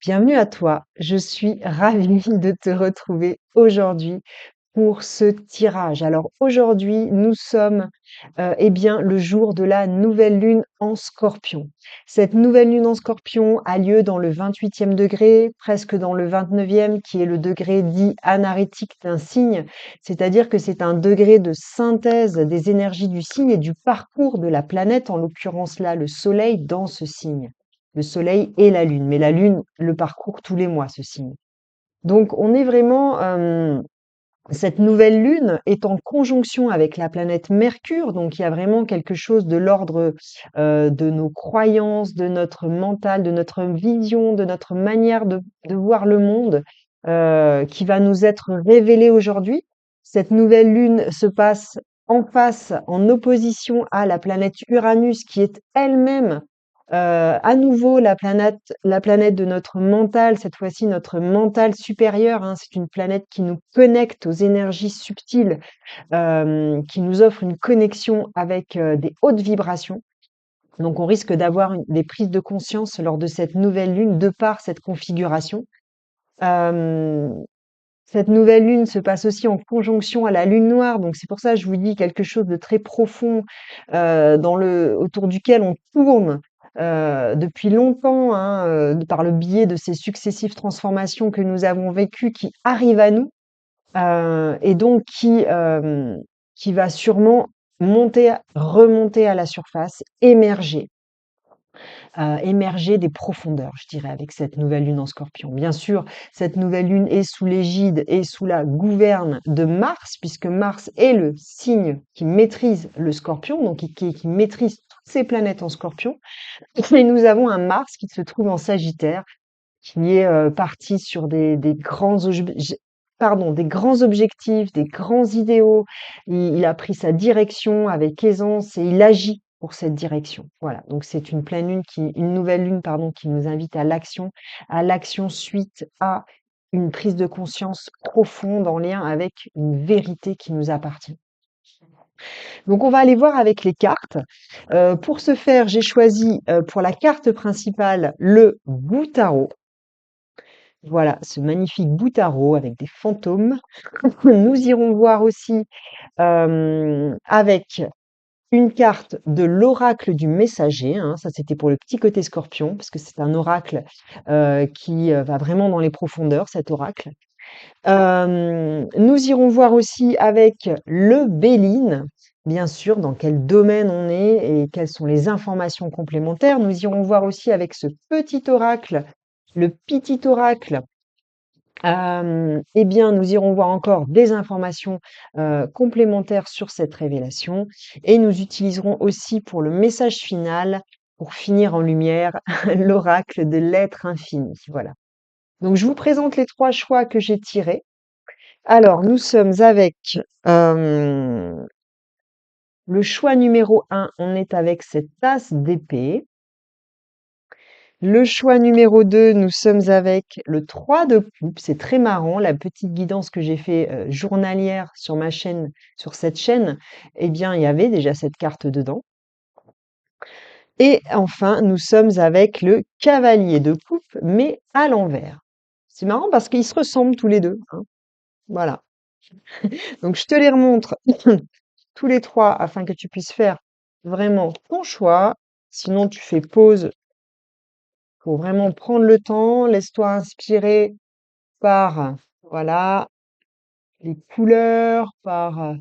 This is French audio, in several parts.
Bienvenue à toi. Je suis ravie de te retrouver aujourd'hui pour ce tirage. Alors aujourd'hui, nous sommes le jour de la nouvelle lune en Scorpion. Cette nouvelle lune en Scorpion a lieu dans le 28e degré, presque dans le 29e, qui est le degré dit anarétique d'un signe, c'est-à-dire que c'est un degré de synthèse des énergies du signe et du parcours de la planète, en l'occurrence là le Soleil dans ce signe. Le Soleil et la Lune, mais la Lune le parcourt tous les mois, ce signe. Donc on est vraiment cette nouvelle lune est en conjonction avec la planète Mercure, donc il y a vraiment quelque chose de l'ordre de nos croyances, de notre mental, de notre vision, de notre manière de voir le monde qui va nous être révélée aujourd'hui. Cette nouvelle lune se passe en face, en opposition à la planète Uranus, qui est elle-même à nouveau la planète de notre mental, cette fois-ci notre mental supérieur, hein. C'est une planète qui nous connecte aux énergies subtiles, qui nous offre une connexion avec des hautes vibrations. Donc on risque d'avoir des prises de conscience lors de cette nouvelle lune de par cette configuration. Euh, Cette nouvelle lune se passe aussi en conjonction à la lune noire, donc c'est pour ça que je vous dis quelque chose de très profond autour duquel on tourne depuis longtemps, hein, par le biais de ces successives transformations que nous avons vécues, qui arrivent à nous et donc qui va sûrement remonter à la surface, émerger des profondeurs, je dirais, avec cette nouvelle lune en Scorpion. Bien sûr, cette nouvelle lune est sous l'égide et sous la gouverne de Mars, puisque Mars est le signe qui maîtrise le Scorpion, donc qui maîtrise toutes ces planètes en Scorpion. Et nous avons un Mars qui se trouve en Sagittaire, qui est parti sur des grands objectifs, des grands idéaux. Il a pris sa direction avec aisance et il agit pour cette direction. Voilà. Donc c'est une nouvelle lune, pardon, qui nous invite à l'action suite à une prise de conscience profonde en lien avec une vérité qui nous appartient. Donc on va aller voir avec les cartes. Pour ce faire, j'ai choisi pour la carte principale le Boutaro. Voilà, ce magnifique Boutaro avec des fantômes. Nous irons voir aussi avec une carte de l'oracle du messager, hein. Ça, c'était pour le petit côté scorpion, parce que c'est un oracle qui va vraiment dans les profondeurs, cet oracle. Nous irons voir aussi avec le Béline, bien sûr, dans quel domaine on est et quelles sont les informations complémentaires. Nous irons voir aussi avec ce petit oracle, le petit oracle. Nous irons voir encore des informations complémentaires sur cette révélation et nous utiliserons aussi pour le message final, pour finir en lumière, l'oracle de l'être infini. Voilà. Donc, je vous présente les 3 choix que j'ai tirés. Alors, nous sommes avec le choix numéro 1, on est avec cette tasse d'épée. Le choix numéro 2, nous sommes avec le 3 de coupe. C'est très marrant, la petite guidance que j'ai fait journalière sur ma chaîne, sur cette chaîne, eh bien, il y avait déjà cette carte dedans. Et enfin, nous sommes avec le cavalier de coupe, mais à l'envers. C'est marrant parce qu'ils se ressemblent tous les deux, hein. Voilà. Donc, je te les remontre tous les 3 afin que tu puisses faire vraiment ton choix. Sinon, tu fais pause pour vraiment prendre le temps. Laisse-toi inspirer par, voilà, les couleurs, par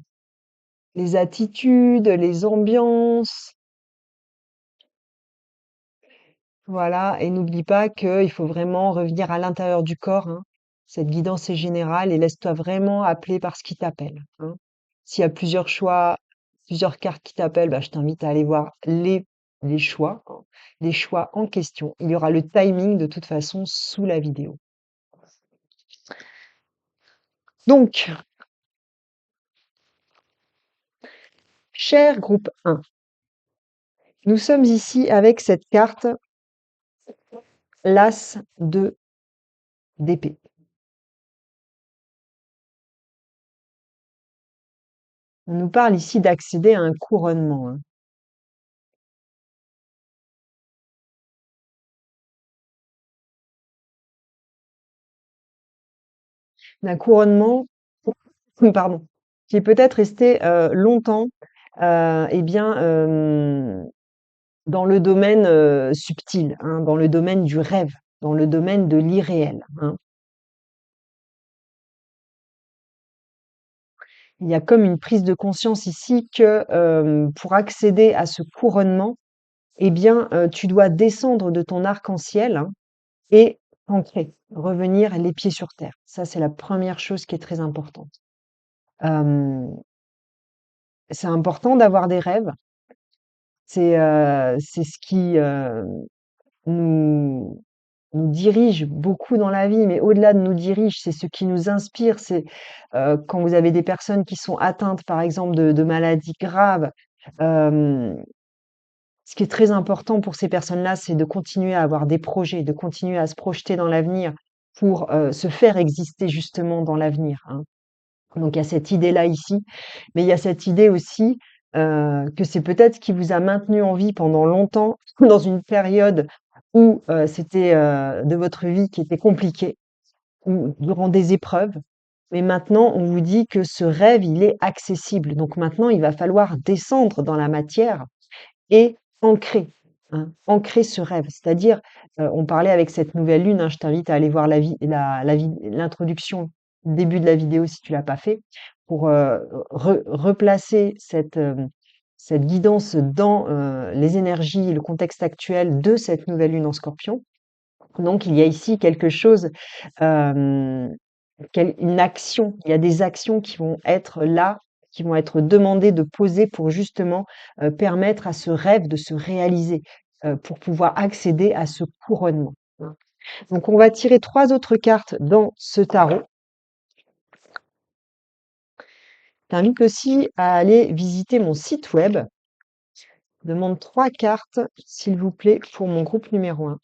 les attitudes, les ambiances. Voilà, et n'oublie pas qu'il faut vraiment revenir à l'intérieur du corps, hein. Cette guidance est générale et laisse-toi vraiment appeler par ce qui t'appelle, hein. S'il y a plusieurs choix, plusieurs cartes qui t'appellent, bah, je t'invite à aller voir les choix, hein, les choix en question. Il y aura le timing de toute façon sous la vidéo. Donc, cher groupe 1, nous sommes ici avec cette carte, l'As de d'épée. On nous parle ici d'accéder à un couronnement, hein. d'un couronnement, pardon, qui est peut-être resté longtemps, eh bien, dans le domaine subtil, hein, dans le domaine du rêve, dans le domaine de l'irréel, hein. Il y a comme une prise de conscience ici que pour accéder à ce couronnement, eh bien, tu dois descendre de ton arc-en-ciel, hein, et ancrer, revenir les pieds sur terre. Ça, c'est la première chose qui est très importante. Hem, c'est important d'avoir des rêves. C'est ce qui, nous nous dirige beaucoup dans la vie, mais au-delà de nous dirige, c'est ce qui nous inspire. C'est, quand vous avez des personnes qui sont atteintes, par exemple, de maladies graves, hem, ce qui est très important pour ces personnes-là, c'est de continuer à avoir des projets, de continuer à se projeter dans l'avenir pour, se faire exister justement dans l'avenir, hein. Donc il y a cette idée-là ici, mais il y a cette idée aussi, que c'est peut-être ce qui vous a maintenu en vie pendant longtemps dans une période où, c'était, de votre vie qui était compliquée ou durant des épreuves. Mais maintenant, on vous dit que ce rêve, il est accessible. Donc maintenant, il va falloir descendre dans la matière et ancrer, hein, ancrer ce rêve. C'est-à-dire, on parlait avec cette nouvelle lune, hein, je t'invite à aller voir l'introduction, le début de la vidéo si tu l'as pas fait, pour replacer cette guidance dans les énergies et le contexte actuel de cette nouvelle lune en Scorpion. Donc, il y a ici quelque chose, euh, une action. Il y a des actions qui vont être là, qui vont être demandées de poser pour justement permettre à ce rêve de se réaliser, pour pouvoir accéder à ce couronnement, hein. Donc, on va tirer trois autres cartes dans ce tarot. Je t'invite aussi à aller visiter mon site web. Je demande trois cartes, s'il vous plaît, pour mon groupe numéro 1.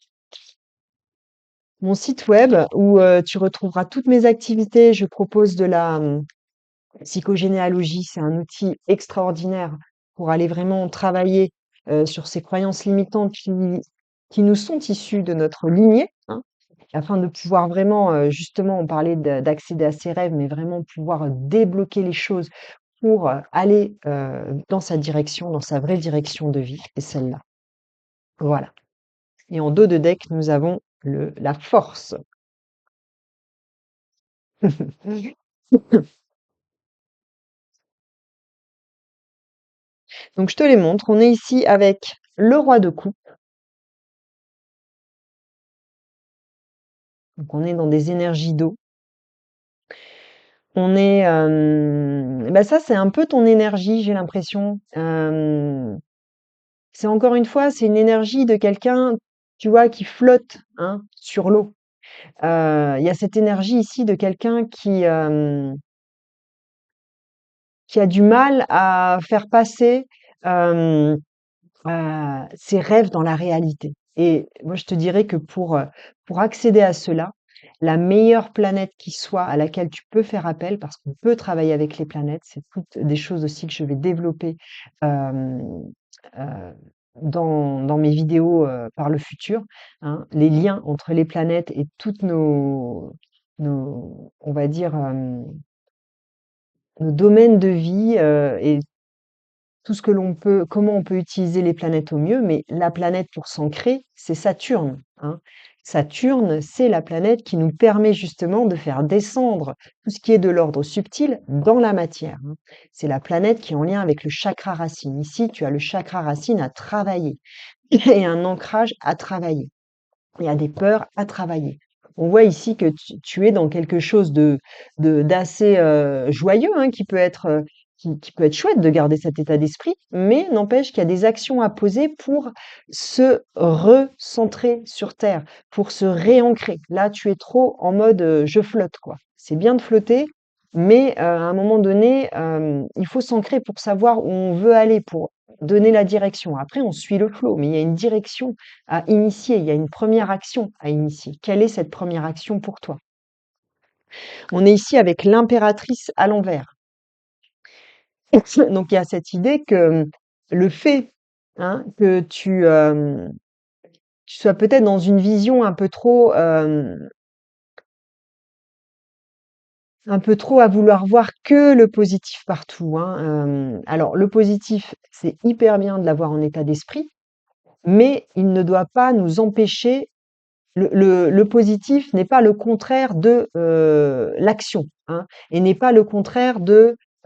Mon site web où tu retrouveras toutes mes activités. Je propose de la psychogénéalogie. C'est un outil extraordinaire pour aller vraiment travailler sur ces croyances limitantes qui nous sont issues de notre lignée, hein, afin de pouvoir vraiment, justement, on parlait d'accéder à ses rêves, mais vraiment pouvoir débloquer les choses pour aller dans sa direction, dans sa vraie direction de vie, et celle-là. Voilà. Et en dos de deck, nous avons la force. Donc, je te les montre. On est ici avec le roi de coupe. Donc, on est dans des énergies d'eau. On est, bah ça, c'est un peu ton énergie, j'ai l'impression. C'est encore une fois, c'est une énergie de quelqu'un, tu vois, qui flotte, hein, sur l'eau. Il y a cette énergie ici de quelqu'un qui a du mal à faire passer euh, ses rêves dans la réalité. Et moi, je te dirais que pour accéder à cela, la meilleure planète qui soit à laquelle tu peux faire appel, parce qu'on peut travailler avec les planètes, c'est toutes des choses aussi que je vais développer euh, euh, dans mes vidéos par le futur, hein, les liens entre les planètes et toutes on va dire, nos domaines de vie et tout ce que l'on peut, comment on peut utiliser les planètes au mieux, mais la planète pour s'ancrer, c'est Saturne, hein. Saturne, c'est la planète qui nous permet justement de faire descendre tout ce qui est de l'ordre subtil dans la matière, hein. C'est la planète qui est en lien avec le chakra racine. Ici, tu as le chakra racine à travailler et un ancrage à travailler. Il y a des peurs à travailler. On voit ici que tu es dans quelque chose d'assez joyeux, hein, qui peut être chouette de garder cet état d'esprit, mais n'empêche qu'il y a des actions à poser pour se recentrer sur Terre, pour se réancrer. Là, tu es trop en mode je flotte, quoi. C'est bien de flotter, mais à un moment donné, il faut s'ancrer pour savoir où on veut aller, pour donner la direction. Après, on suit le flot, mais il y a une direction à initier, il y a une première action à initier. Quelle est cette première action pour toi? On est ici avec l'impératrice à l'envers. Donc il y a cette idée que le fait, hein, que tu sois peut-être dans une vision un peu trop un peu trop à vouloir voir que le positif partout, hein. Alors le positif, c'est hyper bien de l'avoir en état d'esprit, mais il ne doit pas nous empêcher. Le positif n'est pas le contraire de l'action, hein, et n'est pas le contraire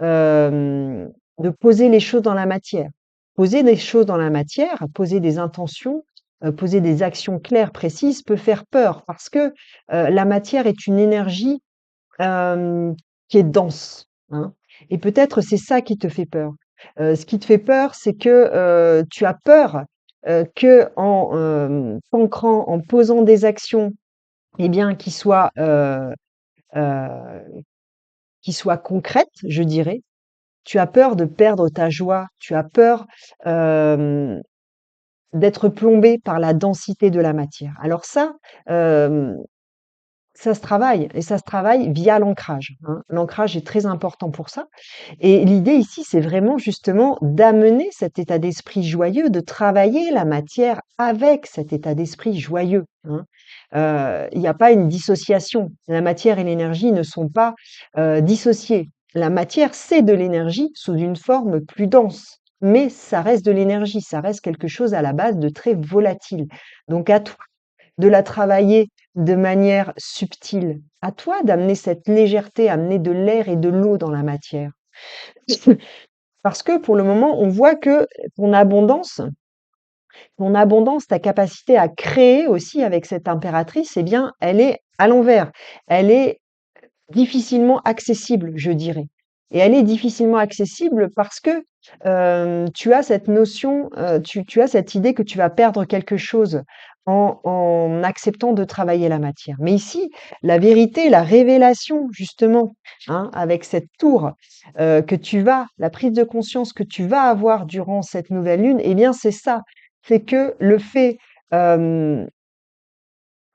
euh, de poser les choses dans la matière. Poser des choses dans la matière, poser des intentions, poser des actions claires, précises, peut faire peur parce que la matière est une énergie euh, qui est dense, hein. Et peut-être c'est ça qui te fait peur. Ce qui te fait peur, c'est que tu as peur que en t'ancrant, en posant des actions, eh bien, euh, qui soient concrètes, je dirais. Tu as peur de perdre ta joie. Tu as peur euh, d'être plombé par la densité de la matière. Alors euh, ça se travaille et ça se travaille via l'ancrage, hein. L'ancrage est très important pour ça. Et l'idée ici, c'est vraiment justement d'amener cet état d'esprit joyeux, de travailler la matière avec cet état d'esprit joyeux, hein. Il n'y a pas une dissociation. La matière et l'énergie ne sont pas dissociées. La matière, c'est de l'énergie sous une forme plus dense. Mais ça reste de l'énergie, ça reste quelque chose à la base de très volatile. Donc à toi de la travailler de manière subtile. À toi d'amener cette légèreté, amener de l'air et de l'eau dans la matière. Parce que pour le moment, on voit que ton abondance, ton abondance, ta capacité à créer aussi avec cette impératrice, eh bien, elle est à l'envers. Elle est difficilement accessible, je dirais. Et elle est difficilement accessible parce que tu as cette notion, tu as cette idée que tu vas perdre quelque chose en acceptant de travailler la matière. Mais ici, la vérité, la révélation, justement, hein, avec cette tour la prise de conscience que tu vas avoir durant cette nouvelle lune, eh bien, c'est ça. C'est que le fait euh,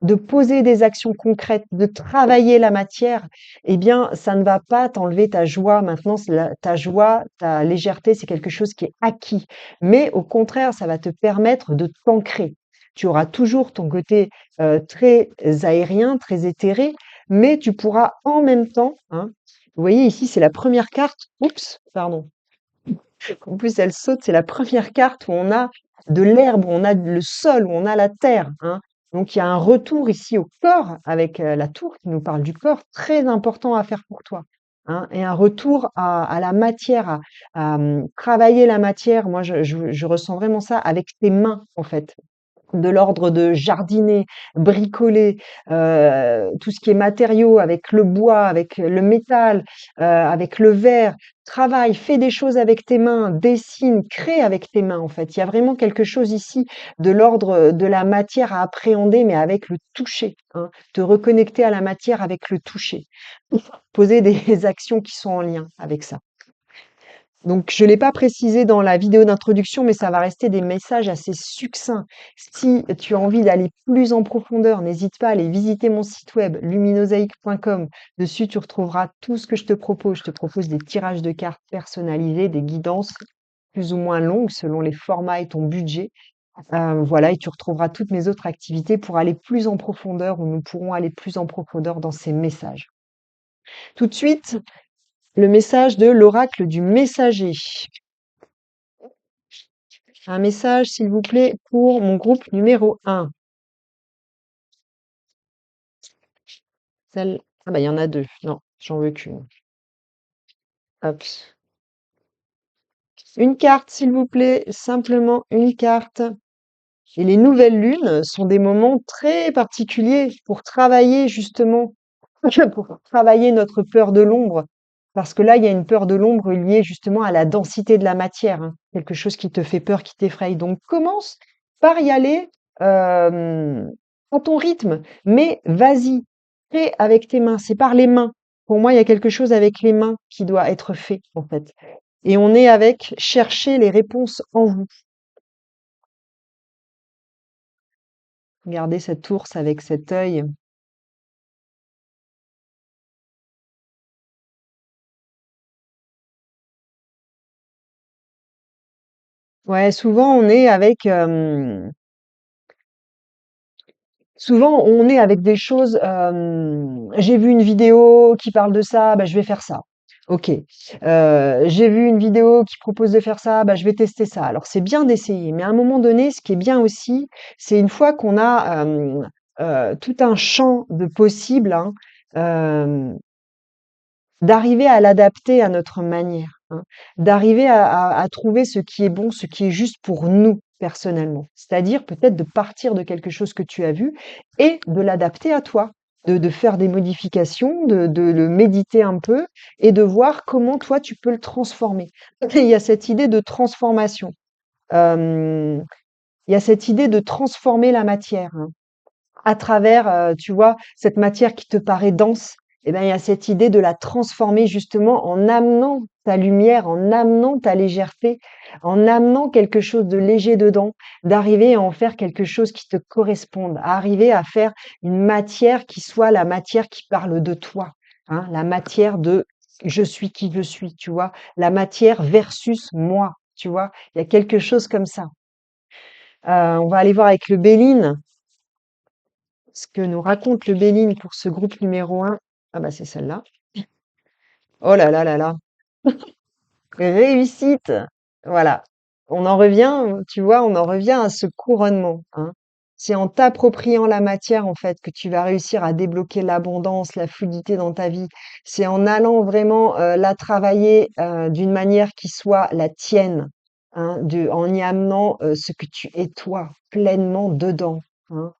de poser des actions concrètes, de travailler la matière, eh bien, ça ne va pas t'enlever ta joie. Maintenant, ta joie, ta légèreté, c'est quelque chose qui est acquis. Mais au contraire, ça va te permettre de t'ancrer. Tu auras toujours ton côté très aérien, très éthéré, mais tu pourras en même temps, hein, vous voyez ici, c'est la première carte. Oups, pardon. En plus, elle saute, c'est la première carte où on a de l'herbe, où on a le sol, où on a la terre, hein. Donc il y a un retour ici au corps avec la tour qui nous parle du corps, très important à faire pour toi, hein, et un retour à la matière, travailler la matière. Moi, je ressens vraiment ça avec tes mains, en fait, de l'ordre de jardiner, bricoler, tout ce qui est matériaux avec le bois, avec le métal, avec le verre. Travaille, fais des choses avec tes mains, dessine, crée avec tes mains en fait. Il y a vraiment quelque chose ici de l'ordre de la matière à appréhender, mais avec le toucher, hein. Te reconnecter à la matière avec le toucher. Poser des actions qui sont en lien avec ça. Donc, je ne l'ai pas précisé dans la vidéo d'introduction, mais ça va rester des messages assez succincts. Si tu as envie d'aller plus en profondeur, n'hésite pas à aller visiter mon site web luminosaïque.com. Dessus, tu retrouveras tout ce que je te propose. Je te propose des tirages de cartes personnalisés, des guidances plus ou moins longues selon les formats et ton budget. Voilà, et tu retrouveras toutes mes autres activités pour aller plus en profondeur, où nous pourrons aller plus en profondeur dans ces messages. Tout de suite, le message de l'oracle du messager. Un message, s'il vous plaît, pour mon groupe numéro 1. Ah bah il y en a deux. Non, j'en veux qu'une. Hop. Une carte, s'il vous plaît, simplement une carte. Et les nouvelles lunes sont des moments très particuliers pour travailler justement, pour travailler notre peur de l'ombre. Parce que là, il y a une peur de l'ombre liée justement à la densité de la matière, hein. Quelque chose qui te fait peur, qui t'effraie. Donc commence par y aller euh, à ton rythme, mais vas-y, fais avec tes mains. C'est par les mains. Pour moi, il y a quelque chose avec les mains qui doit être fait, en fait. Et on est avec chercher les réponses en vous. Regardez cette ours avec cet œil. Ouais, souvent on est avec Souvent, on est avec des choses, j'ai vu une vidéo qui parle de ça, bah, je vais faire ça. OK. J'ai vu une vidéo qui propose de faire ça, bah, je vais tester ça. Alors c'est bien d'essayer, mais à un moment donné, ce qui est bien aussi, c'est une fois qu'on a, tout un champ de possibles, hein, hem d'arriver à l'adapter à notre manière, hein, d'arriver à trouver ce qui est bon, ce qui est juste pour nous personnellement. C'est-à-dire peut-être de partir de quelque chose que tu as vu et de l'adapter à toi, de faire des modifications, de le méditer un peu et de voir comment toi tu peux le transformer. Il y a cette idée de transformation. Euh, il y a cette idée de transformer la matière, hein à travers, tu vois, cette matière qui te paraît dense, eh ben, il y a cette idée de la transformer justement en amenant ta lumière, en amenant ta légèreté, en amenant quelque chose de léger dedans, d'arriver à en faire quelque chose qui te corresponde, à arriver à faire une matière qui soit la matière qui parle de toi, hein, la matière de je suis qui je suis, tu vois, la matière versus moi, tu vois, il y a quelque chose comme ça. On va aller voir avec le Béline ce que nous raconte le Béline pour ce groupe numéro un. Ah bah c'est celle-là. Oh là là là là. Réussite. Voilà. On en revient, tu vois, on en revient à ce couronnement, hein. C'est en t'appropriant la matière, en fait, que tu vas réussir à débloquer l'abondance, la fluidité dans ta vie. C'est en allant vraiment la travailler d'une manière qui soit la tienne, hein, en y amenant ce que tu es toi, pleinement dedans, hein.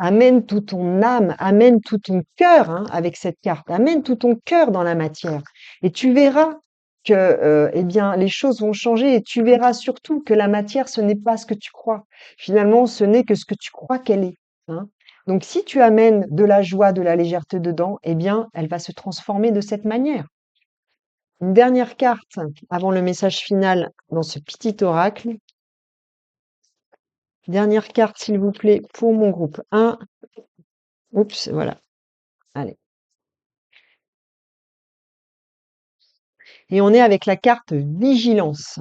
Amène tout ton âme, amène tout ton cœur, hein, avec cette carte. Amène tout ton cœur dans la matière. Et tu verras que, eh bien, les choses vont changer et tu verras surtout que la matière, ce n'est pas ce que tu crois. Finalement, ce n'est que ce que tu crois qu'elle est, hein. Donc, si tu amènes de la joie, de la légèreté dedans, eh bien, elle va se transformer de cette manière. Une dernière carte avant le message final dans ce petit oracle. Dernière carte, s'il vous plaît, pour mon groupe 1. Oups, voilà. Allez. Et on est avec la carte vigilance.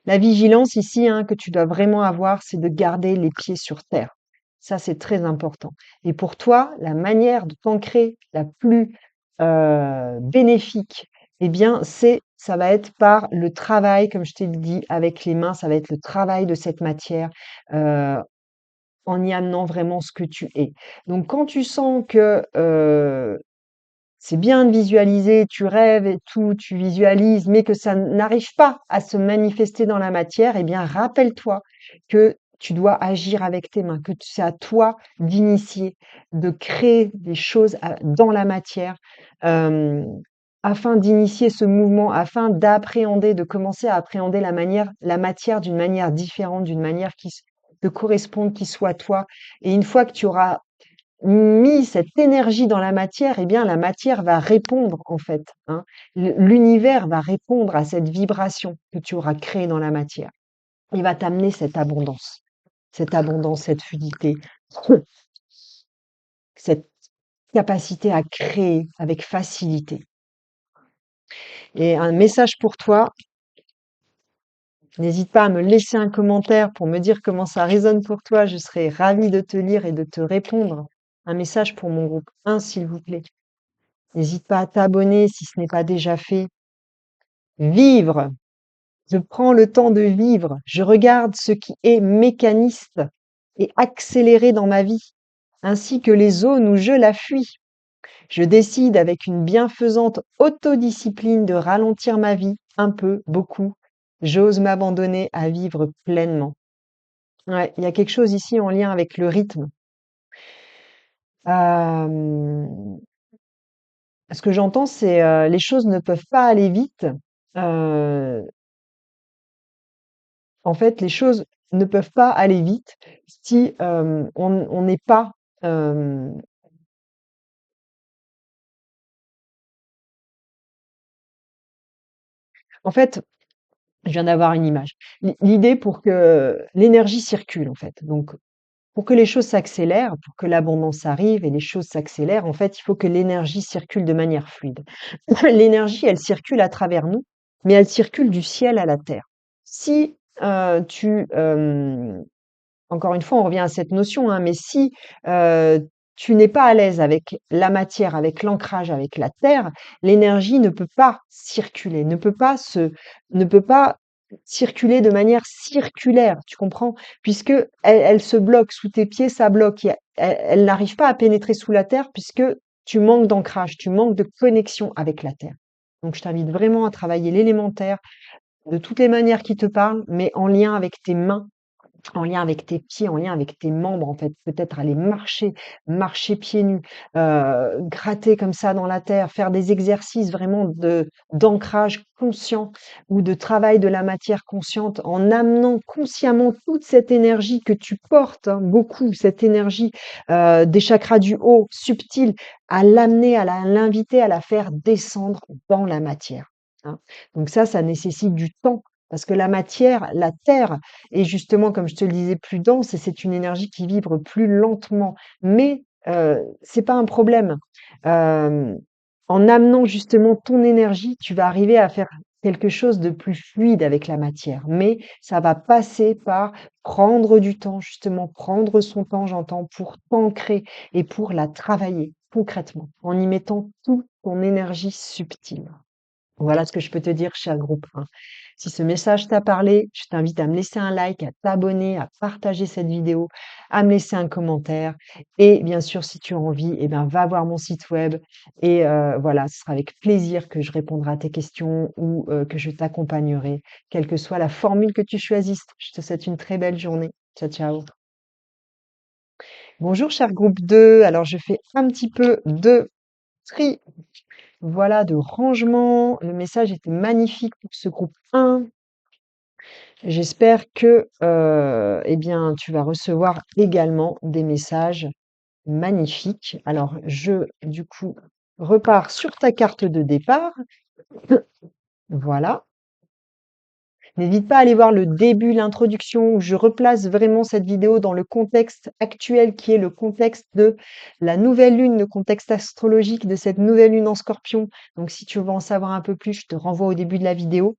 La vigilance ici, hein, que tu dois vraiment avoir, c'est de garder les pieds sur terre. Ça, c'est très important. Et pour toi, la manière de t'ancrer la plus bénéfique, eh bien, ça va être par le travail, comme je t'ai dit, avec les mains, ça va être le travail de cette matière, euh, en y amenant vraiment ce que tu es. Donc, quand tu sens que c'est bien de visualiser, tu rêves et tout, tu visualises, mais que ça n'arrive pas à se manifester dans la matière, eh bien, rappelle-toi que tu dois agir avec tes mains, que c'est à toi d'initier, de créer des choses dans la matière, euh, afin d'initier ce mouvement, afin d'appréhender, de commencer à appréhender la matière d'une manière différente, d'une manière qui te corresponde, qui soit toi. Et une fois que tu auras mis cette énergie dans la matière, eh bien, la matière va répondre, en fait, hein. L'univers va répondre à cette vibration que tu auras créée dans la matière. Il va t'amener cette abondance, cette fluidité, cette capacité à créer avec facilité. Et un message pour toi, n'hésite pas à me laisser un commentaire pour me dire comment ça résonne pour toi. Je serai ravie de te lire et de te répondre. Un message pour mon groupe 1, s'il vous plaît. N'hésite pas à t'abonner si ce n'est pas déjà fait. Vivre. Je prends le temps de vivre. Je regarde ce qui est mécaniste et accéléré dans ma vie, ainsi que les zones où je la fuis. Je décide avec une bienfaisante autodiscipline de ralentir ma vie, un peu, beaucoup. J'ose m'abandonner à vivre pleinement. Ouais, il y a quelque chose ici en lien avec le rythme. Euh, Ce que j'entends, c'est les choses ne peuvent pas aller vite. Euh, En fait, les choses ne peuvent pas aller vite si on n'est pas. euh, En fait, je viens d'avoir une image. L'idée pour que l'énergie circule, en fait. Donc, pour que les choses s'accélèrent, pour que l'abondance arrive et les choses s'accélèrent, en fait, il faut que l'énergie circule de manière fluide. L'énergie, elle circule à travers nous, mais elle circule du ciel à la terre. Si tu encore une fois, on revient à cette notion, hein, mais si tu n'es pas à l'aise avec la matière, avec l'ancrage, avec la terre, l'énergie ne peut pas circuler, ne peut pas circuler de manière circulaire, tu comprends? Puisque elle se bloque sous tes pieds, ça bloque. Elle n'arrive pas à pénétrer sous la terre puisque tu manques d'ancrage, tu manques de connexion avec la terre. Donc, je t'invite vraiment à travailler l'élémentaire de toutes les manières qui te parlent, mais en lien avec tes mains, en lien avec tes pieds, en lien avec tes membres, en fait. Peut-être aller marcher pieds nus, gratter comme ça dans la terre, faire des exercices vraiment d'ancrage conscient ou de travail de la matière consciente en amenant consciemment toute cette énergie que tu portes, hein, beaucoup, cette énergie, des chakras du haut, subtile, à l'amener, à l'inviter, à la faire descendre dans la matière, hein. Donc ça nécessite du temps parce que la matière, la terre, et justement, comme je te le disais, plus dense et c'est une énergie qui vibre plus lentement. Mais c'est pas un problème. Hem, En amenant justement ton énergie, tu vas arriver à faire quelque chose de plus fluide avec la matière. Mais ça va passer par prendre du temps, justement, prendre son temps, j'entends, pour t'ancrer et pour la travailler concrètement, en y mettant toute ton énergie subtile. Voilà ce que je peux te dire, cher groupe 1. Si ce message t'a parlé, je t'invite à me laisser un like, à t'abonner, à partager cette vidéo, à me laisser un commentaire. Et bien sûr, si tu as envie, eh ben, va voir mon site web. Et voilà, ce sera avec plaisir que je répondrai à tes questions ou que je t'accompagnerai, quelle que soit la formule que tu choisisses. Je te souhaite une très belle journée. Ciao, ciao. Bonjour, cher groupe 2. Alors, je fais un petit peu de tri. Voilà, de rangement. Le message était magnifique pour ce groupe 1. J'espère que, eh bien, tu vas recevoir également des messages magnifiques. Alors, du coup, repars sur ta carte de départ. Voilà. N'hésite pas à aller voir le début, l'introduction, où je replace vraiment cette vidéo dans le contexte actuel qui est le contexte de la nouvelle lune, le contexte astrologique de cette nouvelle lune en Scorpion. Donc, si tu veux en savoir un peu plus, je te renvoie au début de la vidéo.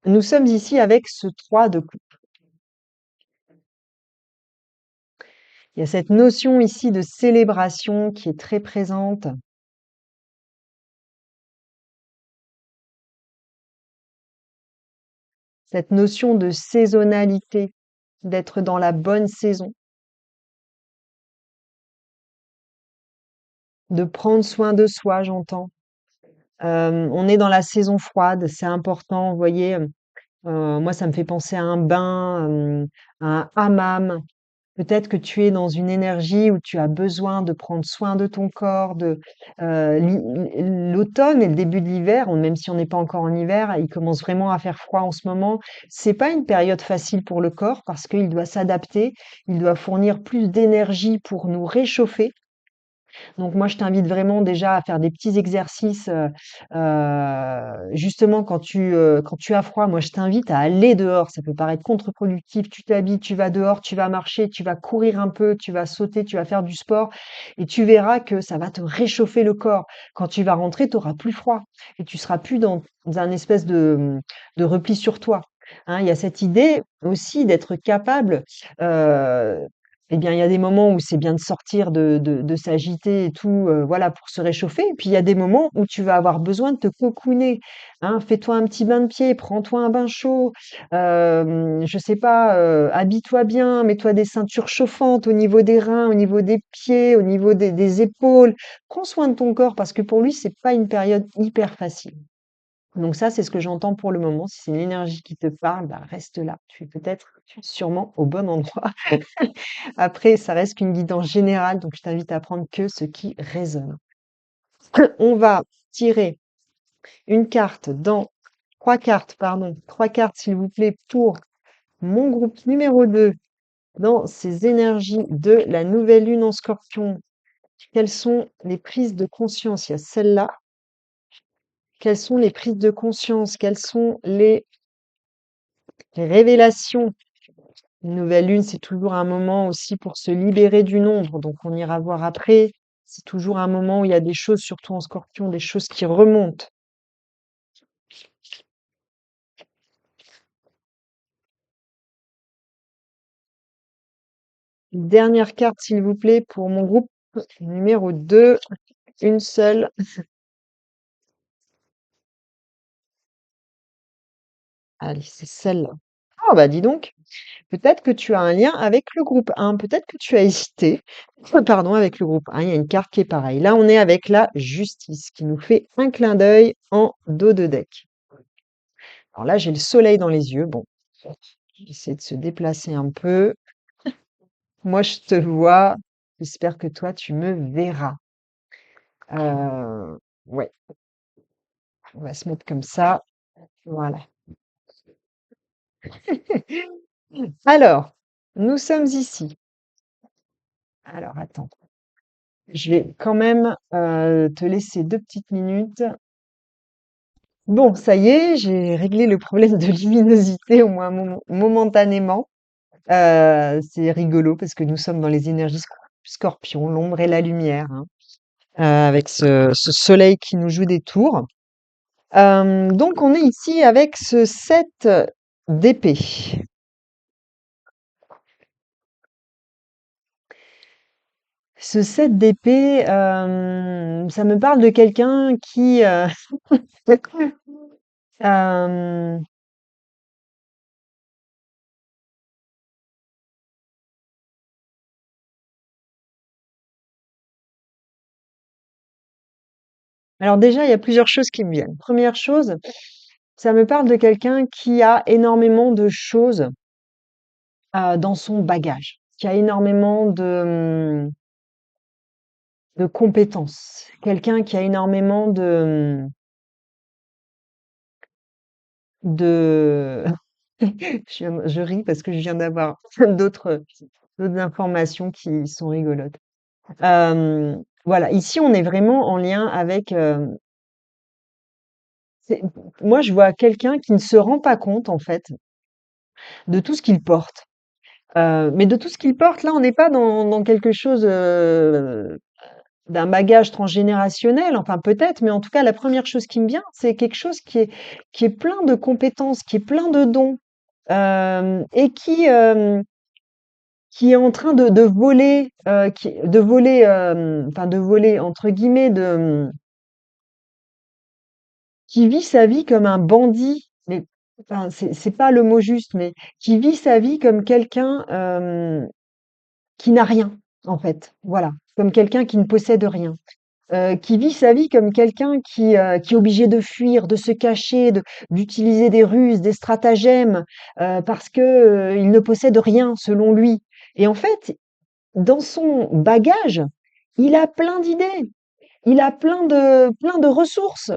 Nous sommes ici avec ce 3 de coupe. Il y a cette notion ici de célébration qui est très présente. Cette notion de saisonnalité, d'être dans la bonne saison, de prendre soin de soi, j'entends. On est dans la saison froide, c'est important, vous voyez. Moi, ça me fait penser à un bain, à un hammam. Peut-être que tu es dans une énergie où tu as besoin de prendre soin de ton corps, l'automne et le début de l'hiver, même si on n'est pas encore en hiver, il commence vraiment à faire froid en ce moment. C'est pas une période facile pour le corps parce qu'il doit s'adapter, il doit fournir plus d'énergie pour nous réchauffer. Donc moi, je t'invite vraiment déjà à faire des petits exercices, justement quand tu as froid, moi je t'invite à aller dehors. Ça peut paraître contre-productif, tu t'habilles, tu vas dehors, tu vas marcher, tu vas courir un peu, tu vas sauter, tu vas faire du sport et tu verras que ça va te réchauffer le corps. Quand tu vas rentrer, tu auras plus froid et tu seras plus dans un espèce de repli sur toi, hein. Il y a cette idée aussi d'être capable, heu eh bien, il y a des moments où c'est bien de sortir, de s'agiter et tout, voilà, pour se réchauffer. Et puis, il y a des moments où tu vas avoir besoin de te cocooner, hein. Fais-toi un petit bain de pieds, prends-toi un bain chaud, je sais pas, habille-toi bien, mets-toi des ceintures chauffantes au niveau des reins, au niveau des pieds, au niveau des épaules. Prends soin de ton corps parce que pour lui, c'est pas une période hyper facile. Donc ça, c'est ce que j'entends pour le moment. Si c'est une énergie qui te parle, bah, reste là. Tu es sûrement au bon endroit. Après, ça reste qu'une guidance générale, donc je t'invite à prendre que ce qui résonne. On va tirer une carte dans trois cartes s'il vous plaît pour mon groupe numéro 2 dans ces énergies de la nouvelle lune en Scorpion. Quelles sont les prises de conscience? Il y a celle-là. Quelles sont les prises de conscience? Quelles sont les révélations? Une nouvelle lune, c'est toujours un moment aussi pour se libérer du nombre, donc on ira voir après. C'est toujours un moment où il y a des choses, surtout en Scorpion, des choses qui remontent. Dernière carte, s'il vous plaît, pour mon groupe numéro 2. Une seule. Allez, c'est celle-là. Oh, bah dis donc, peut-être que tu as un lien avec le groupe 1. Peut-être que tu as hésité. Pardon, avec le groupe 1. Il y a une carte qui est pareille. Là, on est avec la justice qui nous fait un clin d'œil en dos de deck. Alors là, j'ai le soleil dans les yeux. Bon, j'essaie de se déplacer un peu. Moi, je te vois. J'espère que toi, tu me verras. Ouais, on va se mettre comme ça. Voilà. Alors, nous sommes ici. Alors, attends. Je vais quand même te laisser 2 petites minutes. Bon, ça y est, j'ai réglé le problème de luminosité au moins momentanément. C'est rigolo parce que nous sommes dans les énergies scorpions, l'ombre et la lumière, hein, avec ce soleil qui nous joue des tours. Donc on est ici avec ce 7 d'épée. Ce 7 d'épée, ça me parle de quelqu'un qui, hem, alors déjà, il y a plusieurs choses qui me viennent. Première chose, ça me parle de quelqu'un qui a énormément de choses, dans son bagage, qui a énormément de compétences, quelqu'un qui a énormément de je ris parce que je viens d'avoir d'autres informations qui sont rigolotes. Voilà, ici, on est vraiment en lien avec, c'est moi, je vois quelqu'un qui ne se rend pas compte, en fait, de tout ce qu'il porte. Mais de tout ce qu'il porte, là, on n'est pas dans quelque chose, d'un bagage transgénérationnel, enfin peut-être, mais en tout cas, la première chose qui me vient, c'est quelque chose qui est plein de compétences, qui est plein de dons, et qui est en train de voler, de voler, enfin de voler entre guillemets, qui vit sa vie comme un bandit, mais enfin c'est pas le mot juste, mais qui vit sa vie comme quelqu'un qui n'a rien, en fait. Voilà, comme quelqu'un qui ne possède rien. Qui vit sa vie comme quelqu'un qui est obligé de fuir, de se cacher, d'utiliser des ruses, des stratagèmes, parce que, il ne possède rien selon lui. Et en fait, dans son bagage, il a plein d'idées, il a plein de ressources,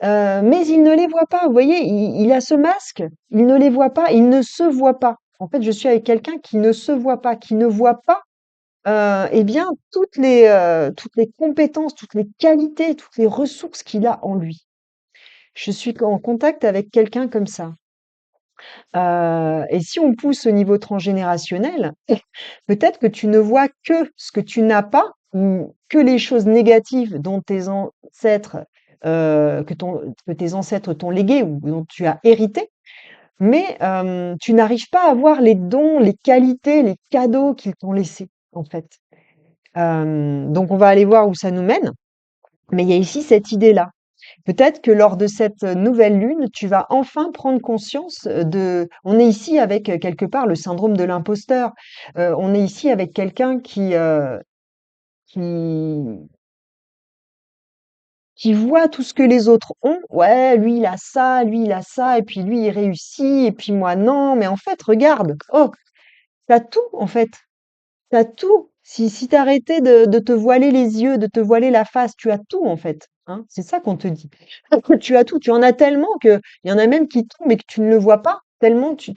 mais il ne les voit pas. Vous voyez, il a ce masque, il ne les voit pas, il ne se voit pas. En fait, je suis avec quelqu'un qui ne se voit pas, qui ne voit pas eh bien, toutes les compétences, toutes les qualités, toutes les ressources qu'il a en lui. Je suis en contact avec quelqu'un comme ça. Et si on pousse au niveau transgénérationnel, peut-être que tu ne vois que ce que tu n'as pas ou que les choses négatives dont tes ancêtres, que tes ancêtres t'ont légué ou dont tu as hérité, mais tu n'arrives pas à voir les dons, les qualités, les cadeaux qu'ils t'ont laissés, en fait. Donc on va aller voir où ça nous mène, mais il y a ici cette idée-là. Peut-être que lors de cette nouvelle lune, tu vas enfin prendre conscience de on est ici avec, quelque part le syndrome de l'imposteur. On est ici avec quelqu'un qui qui voit tout ce que les autres ont. Ouais, lui il a ça et puis lui il réussit et puis moi non, mais en fait regarde, oh, tu tout en fait. T'as tout. Si tu arrêtais de te voiler les yeux, de te voiler la face, tu as tout en fait, hein. C'est ça qu'on te dit. Tu as tout. Tu en as tellement que il y en a même qui tombent et que tu ne le vois pas, tellement tu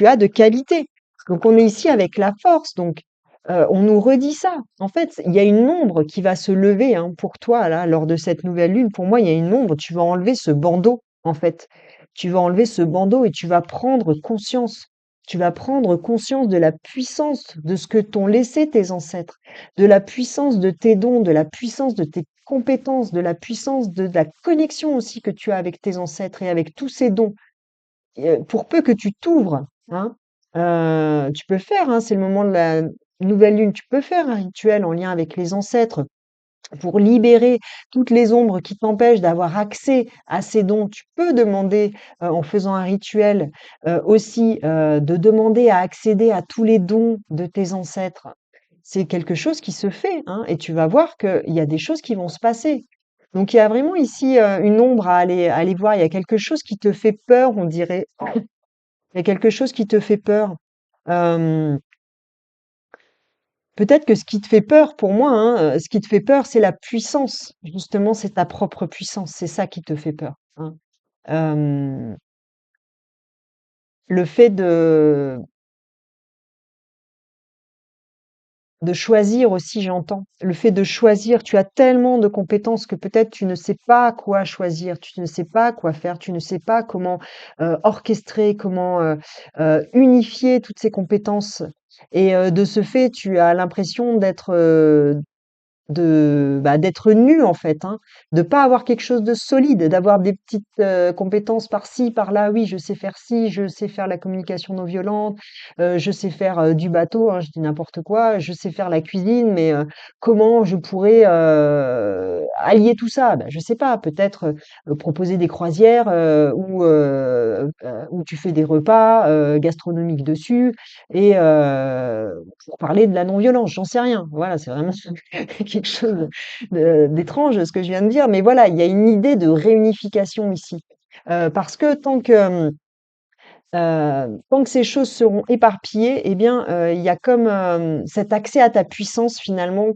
as de qualité. Donc on est ici avec la force. Donc on nous redit ça. En fait, il y a une ombre qui va se lever hein, pour toi là lors de cette nouvelle lune. Pour moi, il y a une ombre. Tu vas enlever ce bandeau en fait. Tu vas enlever ce bandeau et tu vas prendre conscience. Tu vas prendre conscience de la puissance de ce que t'ont laissé tes ancêtres, de la puissance de tes dons, de la puissance de tes compétences, de la puissance de la connexion aussi que tu as avec tes ancêtres et avec tous ces dons. Pour peu que tu t'ouvres, hein. Tu peux faire, hein, c'est le moment de la nouvelle lune, tu peux faire un rituel en lien avec les ancêtres pour libérer toutes les ombres qui t'empêchent d'avoir accès à ces dons. Tu peux demander, en faisant un rituel, aussi, de demander à accéder à tous les dons de tes ancêtres. C'est quelque chose qui se fait, hein, et tu vas voir qu'il y a des choses qui vont se passer. Donc il y a vraiment ici, une ombre à aller voir. Il y a quelque chose qui te fait peur, on dirait. Il y a quelque chose qui te fait peur. Hem, Peut-être que ce qui te fait peur pour moi, hein, ce qui te fait peur, c'est la puissance. Justement, c'est ta propre puissance, c'est ça qui te fait peur, hein. Hem, le fait de choisir aussi, j'entends. Le fait de choisir, tu as tellement de compétences que peut-être tu ne sais pas quoi choisir, tu ne sais pas quoi faire, tu ne sais pas comment, orchestrer, comment, unifier toutes ces compétences et de ce fait, tu as l'impression d'être nu en fait, hein, de pas avoir quelque chose de solide, d'avoir des petites, compétences par-ci, par-là. Oui, je sais faire ci, je sais faire la communication non violente, je sais faire, du bateau, hein, je dis n'importe quoi, je sais faire la cuisine, mais, comment je pourrais, allier tout ça? Bah, je sais pas, peut-être, proposer des croisières, où tu fais des repas, gastronomiques dessus et pour parler de la non-violence, j'en sais rien. Voilà, c'est vraiment quelque chose d'étrange ce que je viens de dire, mais voilà, il y a une idée de réunification ici. Parce que tant que ces choses seront éparpillées, eh bien, il y a comme cet accès à ta puissance finalement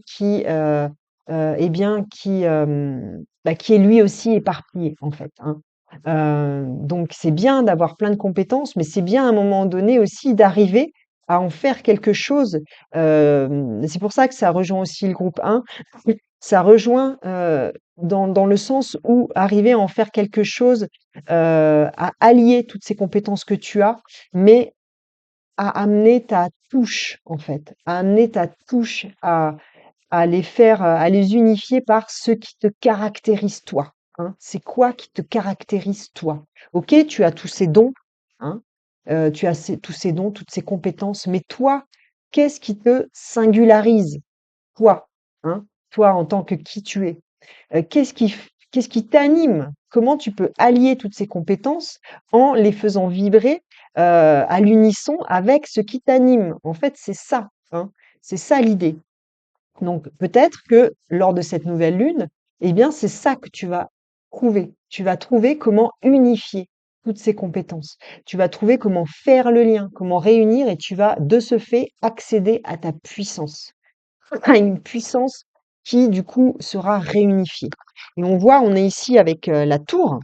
eh bien, qui est lui aussi éparpillé en fait, hein. Donc c'est bien d'avoir plein de compétences, mais c'est bien à un moment donné aussi d'arriver à en faire quelque chose. C'est pour ça que ça rejoint aussi le groupe 1. Ça rejoint dans le sens où arriver à en faire quelque chose, à allier toutes ces compétences que tu as, mais à amener ta touche, en fait, à amener ta touche à les faire, à les unifier par ce qui te caractérise toi, hein. C'est quoi qui te caractérise toi? OK, tu as tous ces dons, hein, tu as tous ces dons, toutes ces compétences, mais toi, qu'est-ce qui te singularise? Toi, hein, toi en tant que qui tu es. Qu'est-ce qui t'anime? Comment tu peux allier toutes ces compétences en les faisant vibrer, à l'unisson avec ce qui t'anime? En fait, c'est ça, hein, c'est ça l'idée. Donc peut-être que lors de cette nouvelle lune, eh bien, c'est ça que tu vas trouver. Tu vas trouver comment unifier toutes ces compétences. Tu vas trouver comment faire le lien, comment réunir et tu vas de ce fait accéder à ta puissance, à une puissance qui, du coup, sera réunifiée. Et on voit, on est ici avec la tour,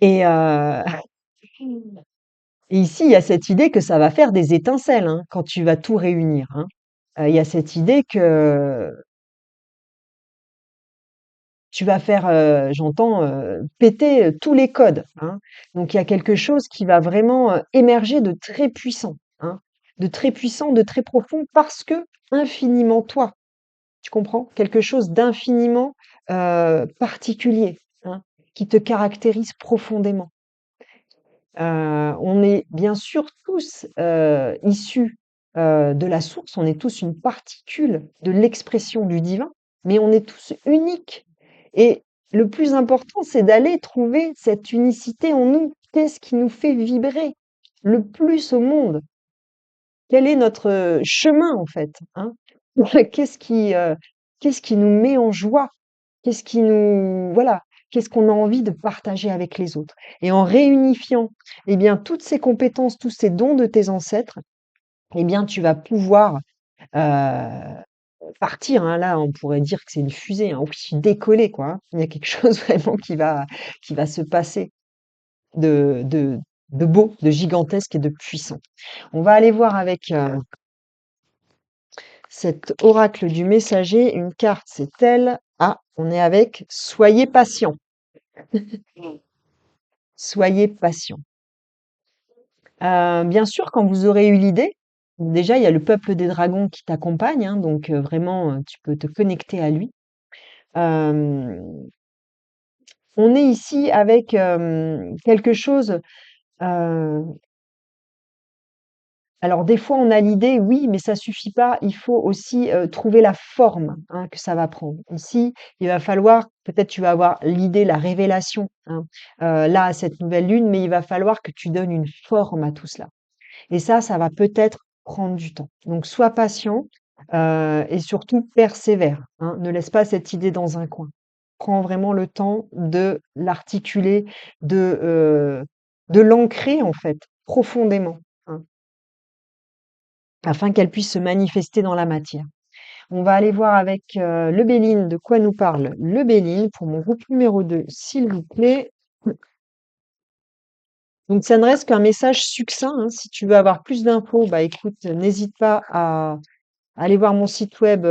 et, et ici, il y a cette idée que ça va faire des étincelles hein, quand tu vas tout réunir, hein. Il y a cette idée que tu vas faire, j'entends, péter tous les codes, hein. Donc il y a quelque chose qui va vraiment émerger de très puissant, hein, de très puissant, de très profond, parce que infiniment toi. Tu comprends? Quelque chose d'infiniment, particulier, hein, qui te caractérise profondément. On est bien sûr tous, issus, de la source, on est tous une particule de l'expression du divin, mais on est tous uniques et le plus important, c'est d'aller trouver cette unicité en nous. Qu'est-ce qui nous fait vibrer le plus au monde? Quel est notre, chemin en fait, hein? Qu'est-ce qui, heu, qu'est-ce qui nous met en joie? Qu'est-ce qui nous voilà, qu'est-ce qu'on a envie de partager avec les autres? Et en réunifiant, eh bien, toutes ces compétences, tous ces dons de tes ancêtres, eh bien, tu vas pouvoir, partir, hein. Là, on pourrait dire que c'est une fusée, hein, oui, décoller, quoi, hein. Il y a quelque chose vraiment qui va se passer de de de beau, de gigantesque et de puissant. On va aller voir avec, cet oracle du messager, une carte, c'est elle. Ah, on est avec soyez patient. Soyez patient. Bien sûr, quand vous aurez eu l'idée, déjà, il y a le peuple des dragons qui t'accompagne, hein, donc vraiment, tu peux te connecter à lui. Hem, on est ici avec, quelque chose, heu, Alors des fois on a l'idée, oui, mais ça suffit pas. Il faut aussi trouver la forme hein, que ça va prendre. Ici, il va falloir, peut-être tu vas avoir l'idée, la révélation, hein, là à cette nouvelle lune, mais il va falloir que tu donnes une forme à tout cela. Et ça va peut-être prendre du temps. Donc sois patient et surtout persévère, hein. Ne laisse pas cette idée dans un coin. Prends vraiment le temps de l'articuler, de l'ancrer en fait profondément, hein, afin qu'elle puisse se manifester dans la matière. On va aller voir avec le Béline de quoi nous parle le Béline pour mon groupe numéro 2, s'il vous plaît. Donc ça ne reste qu'un message succinct, hein. Si tu veux avoir plus d'infos, bah écoute, n'hésite pas à aller voir mon site web.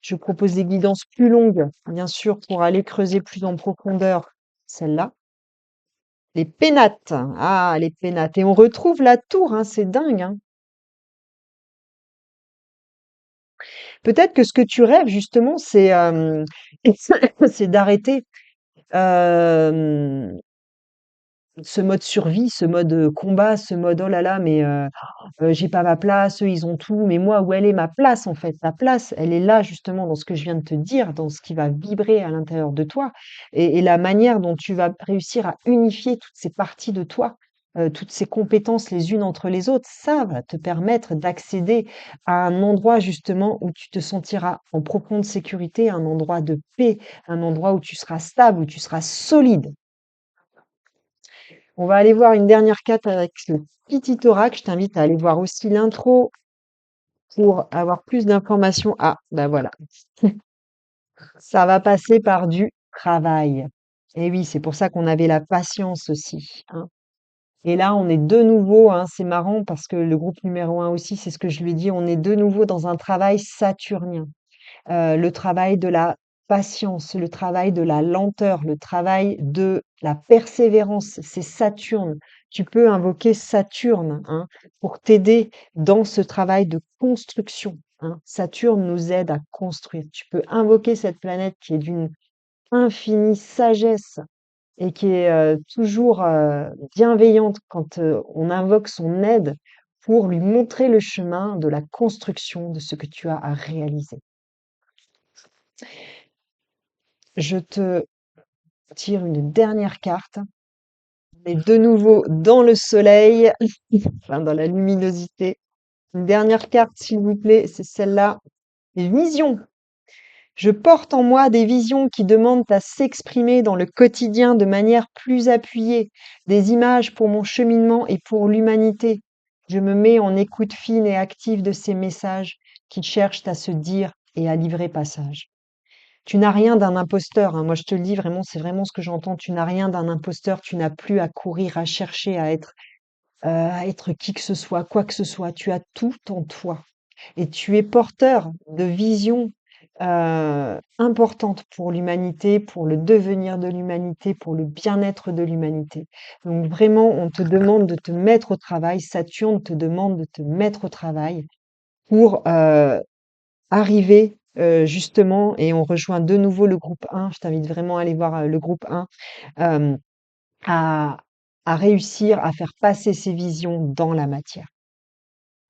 Je propose des guidances plus longues, bien sûr, pour aller creuser plus en profondeur celle-là. Les pénates. Ah, les pénates. Et on retrouve la tour, hein, c'est dingue, hein. Peut-être que ce que tu rêves, justement, c'est d'arrêter euh, ce mode survie, ce mode combat, ce mode oh là là, mais j'ai pas ma place, eux ils ont tout, mais moi où elle est ma place en fait? Ta place, elle est là justement dans ce que je viens de te dire, dans ce qui va vibrer à l'intérieur de toi et la manière dont tu vas réussir à unifier toutes ces parties de toi, toutes ces compétences les unes entre les autres, ça va te permettre d'accéder à un endroit justement où tu te sentiras en profonde sécurité, un endroit de paix, un endroit où tu seras stable, où tu seras solide. On va aller voir une dernière carte avec le petit oracle. Je t'invite à aller voir aussi l'intro pour avoir plus d'informations. Ah, ben voilà. Ça va passer par du travail. Et oui, c'est pour ça qu'on avait la patience aussi, hein. Et là, on est de nouveau, hein, c'est marrant parce que le groupe numéro 1 aussi, c'est ce que je lui ai dit, on est de nouveau dans un travail saturnien. Le travail de la patience, le travail de la lenteur, le travail de la persévérance. C'est Saturne. Tu peux invoquer Saturne, hein, pour t'aider dans ce travail de construction, hein. Saturne nous aide à construire. Tu peux invoquer cette planète qui est d'une infinie sagesse et qui est toujours bienveillante quand on invoque son aide pour lui montrer le chemin de la construction de ce que tu as à réaliser. Je te tire une dernière carte. On est de nouveau dans le soleil, enfin dans la luminosité. Une dernière carte, s'il vous plaît, c'est celle-là. Les visions. Je porte en moi des visions qui demandent à s'exprimer dans le quotidien de manière plus appuyée, des images pour mon cheminement et pour l'humanité. Je me mets en écoute fine et active de ces messages qui cherchent à se dire et à livrer passage. Tu n'as rien d'un imposteur, hein. Moi, je te le dis vraiment, c'est vraiment ce que j'entends. Tu n'as rien d'un imposteur. Tu n'as plus à courir, à chercher, à être qui que ce soit, quoi que ce soit. Tu as tout en toi. Et tu es porteur de visions importantes pour l'humanité, pour le devenir de l'humanité, pour le bien-être de l'humanité. Donc vraiment, on te demande de te mettre au travail. Saturne te demande de te mettre au travail pour arriver, justement et on rejoint de nouveau le groupe 1, je t'invite vraiment à aller voir, le groupe 1, hem, à réussir à faire passer ces visions dans la matière,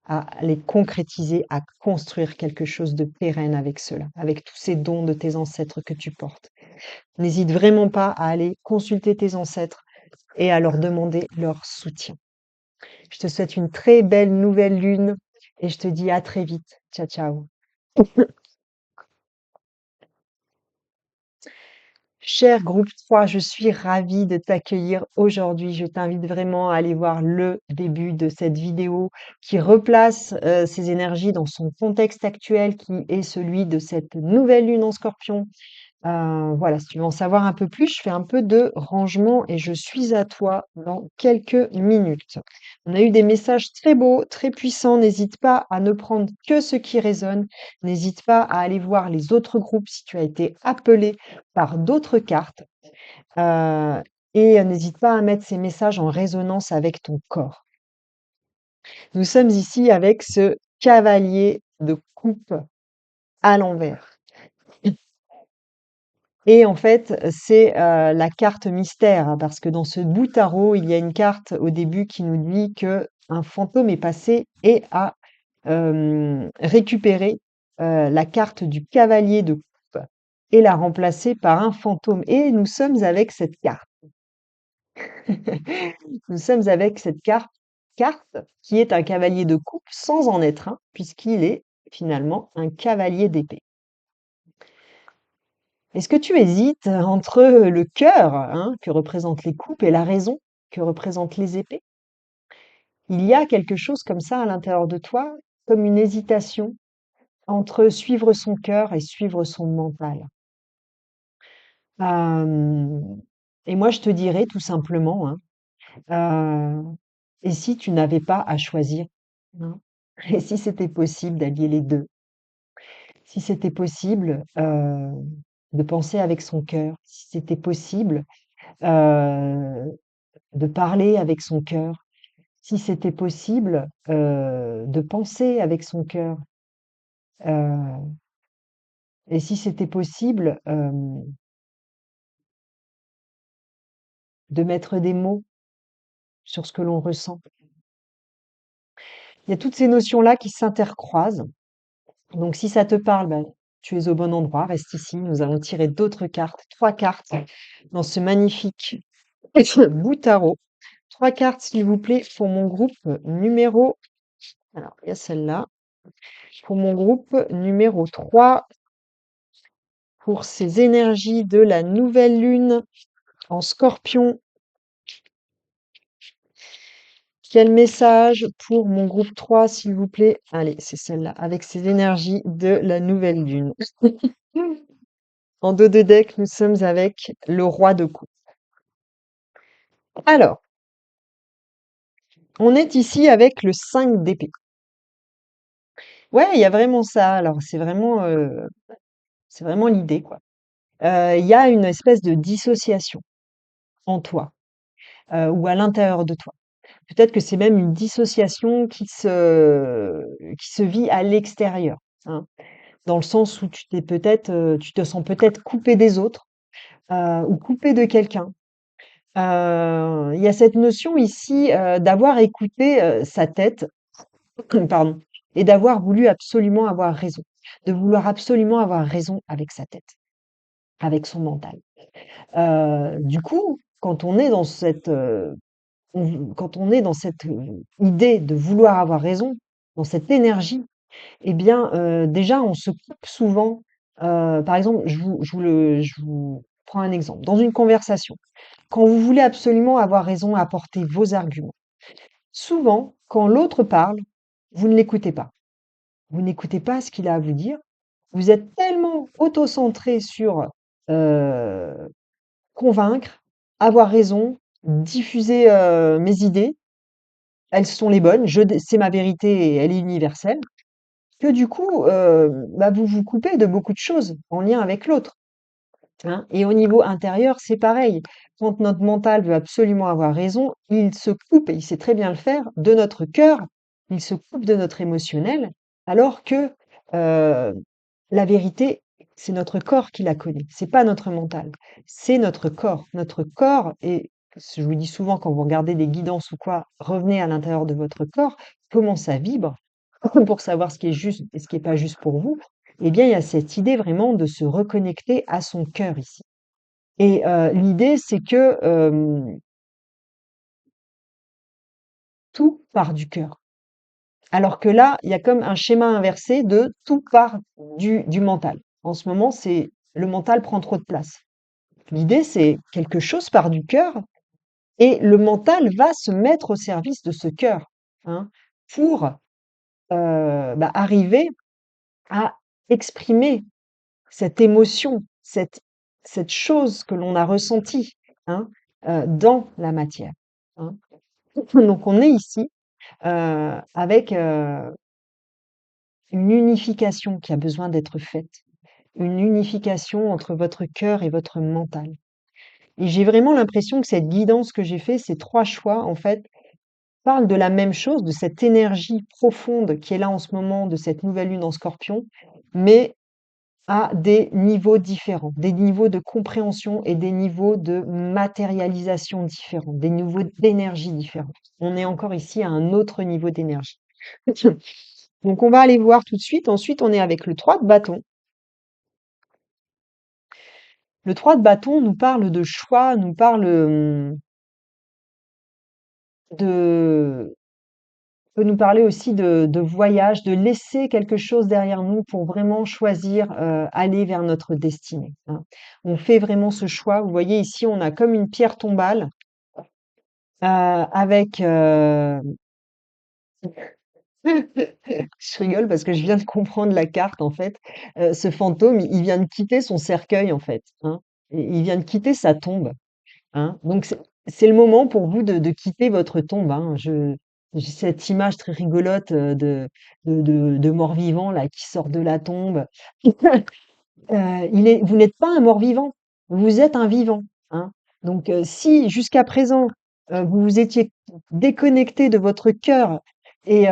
à les concrétiser, à construire quelque chose de pérenne avec cela, avec tous ces dons de tes ancêtres que tu portes. N'hésite vraiment pas à aller consulter tes ancêtres et à leur demander leur soutien. Je te souhaite une très belle nouvelle lune et je te dis à très vite. Ciao, ciao. Cher groupe 3, je suis ravie de t'accueillir aujourd'hui. Je t'invite vraiment à aller voir le début de cette vidéo qui replace ces énergies dans son contexte actuel qui est celui de cette nouvelle lune en Scorpion. Voilà, si tu veux en savoir un peu plus, je fais un peu de rangement et je suis à toi dans quelques minutes. On a eu des messages très beaux, très puissants. N'hésite pas à ne prendre que ce qui résonne. N'hésite pas à aller voir les autres groupes si tu as été appelé par d'autres cartes. Euh, et n'hésite pas à mettre ces messages en résonance avec ton corps. Nous sommes ici avec ce cavalier de coupe à l'envers. Et en fait, c'est la carte mystère, hein, parce que dans ce bout tarot, il y a une carte au début qui nous dit que un fantôme est passé et a récupéré la carte du cavalier de coupe et l'a remplacée par un fantôme. Et nous sommes avec cette carte. Nous sommes avec cette carte qui est un cavalier de coupe sans en être un, puisqu'il est finalement un cavalier d'épée. Est-ce que tu hésites entre le cœur, hein, que représentent les coupes, et la raison, que représentent les épées? Il y a quelque chose comme ça à l'intérieur de toi, comme une hésitation entre suivre son cœur et suivre son mental. Hem, et moi, je te dirais tout simplement, hein, et si tu n'avais pas à choisir, hein? Et si c'était possible d'allier les 2? Si c'était possible, de penser avec son cœur, si c'était possible, heu, de parler avec son cœur, si c'était possible, de penser avec son cœur, heu, et si c'était possible, de mettre des mots sur ce que l'on ressent. Il y a toutes ces notions-là qui s'intercroisent. Donc si ça te parle, bah, tu es au bon endroit, reste ici. Nous allons tirer d'autres cartes, 3 cartes dans ce magnifique bout tarot. 3 cartes, s'il vous plaît, pour mon groupe numéro, alors il y a celle-là, pour mon groupe numéro 3, pour ces énergies de la nouvelle lune en Scorpion. Quel message pour mon groupe 3, s'il vous plaît? Allez, c'est celle-là, avec ces énergies de la nouvelle lune. En dos de deck, nous sommes avec le roi de coupe. Alors, on est ici avec le 5 d'épée. Ouais, il y a vraiment ça. Alors, c'est vraiment l'idée, quoi. Il y a une espèce de dissociation en toi, ou à l'intérieur de toi. Peut-être que c'est même une dissociation qui se vit à l'extérieur, hein, dans le sens où tu te sens peut-être coupé des autres, ou coupé de quelqu'un. Il y a cette notion ici, d'avoir écouté, sa tête, pardon, et d'avoir voulu absolument avoir raison, de vouloir absolument avoir raison avec sa tête, avec son mental. Du coup, quand on est dans cette, idée de vouloir avoir raison, dans cette énergie, eh bien, déjà, on se coupe souvent, par exemple, je vous prends un exemple. Dans une conversation, quand vous voulez absolument avoir raison, apporter vos arguments, souvent, quand l'autre parle, vous ne l'écoutez pas. Vous n'écoutez pas ce qu'il a à vous dire. Vous êtes tellement auto-centré sur, heu, convaincre, avoir raison, diffuser, mes idées, elles sont les bonnes, c'est ma vérité et elle est universelle, que du coup, bah, vous vous coupez de beaucoup de choses en lien avec l'autre, hein. Et au niveau intérieur, c'est pareil. Quand notre mental veut absolument avoir raison, il se coupe, et il sait très bien le faire, de notre cœur, il se coupe de notre émotionnel, alors que, la vérité, c'est notre corps qui la connaît, c'est pas notre mental, c'est notre corps. Notre corps, et je vous dis souvent quand vous regardez des guidances ou quoi, revenez à l'intérieur de votre corps, comment ça vibre pour savoir ce qui est juste et ce qui est pas juste pour vous. Eh bien, il y a cette idée vraiment de se reconnecter à son cœur ici. Et l'idée, c'est que, tout part du cœur. Alors que là, il y a comme un schéma inversé de tout part du mental. En ce moment, c'est le mental prend trop de place. L'idée, c'est quelque chose part du cœur et le mental va se mettre au service de ce cœur, hein, pour, bah, arriver à exprimer cette émotion, cette chose que l'on a ressentie, hein, dans la matière, hein. Donc on est ici, avec, une unification qui a besoin d'être faite, une unification entre votre cœur et votre mental. Et j'ai vraiment l'impression que cette guidance que j'ai fait, ces 3 choix, en fait, parlent de la même chose, de cette énergie profonde qui est là en ce moment, de cette nouvelle lune en Scorpion, mais à des niveaux différents, des niveaux de compréhension et des niveaux de matérialisation différents, des niveaux d'énergie différents. On est encore ici à un autre niveau d'énergie. Donc, on va aller voir tout de suite. Ensuite, on est avec le 3 de bâton. Le 3 de bâton nous parle de choix, nous parle de, peut nous parler aussi de voyage, de laisser quelque chose derrière nous pour vraiment choisir, aller vers notre destinée, hein. On fait vraiment ce choix. Vous voyez ici, on a comme une pierre tombale, avec, je rigole parce que je viens de comprendre la carte en fait. Ce fantôme, il vient de quitter son cercueil en fait, hein. Et il vient de quitter sa tombe. Hein. Donc c'est le moment pour vous de quitter votre tombe, hein. J'ai cette image très rigolote de mort-vivant là qui sort de la tombe. Vous n'êtes pas un mort-vivant, vous êtes un vivant, hein. Donc si jusqu'à présent vous vous étiez déconnecté de votre cœur et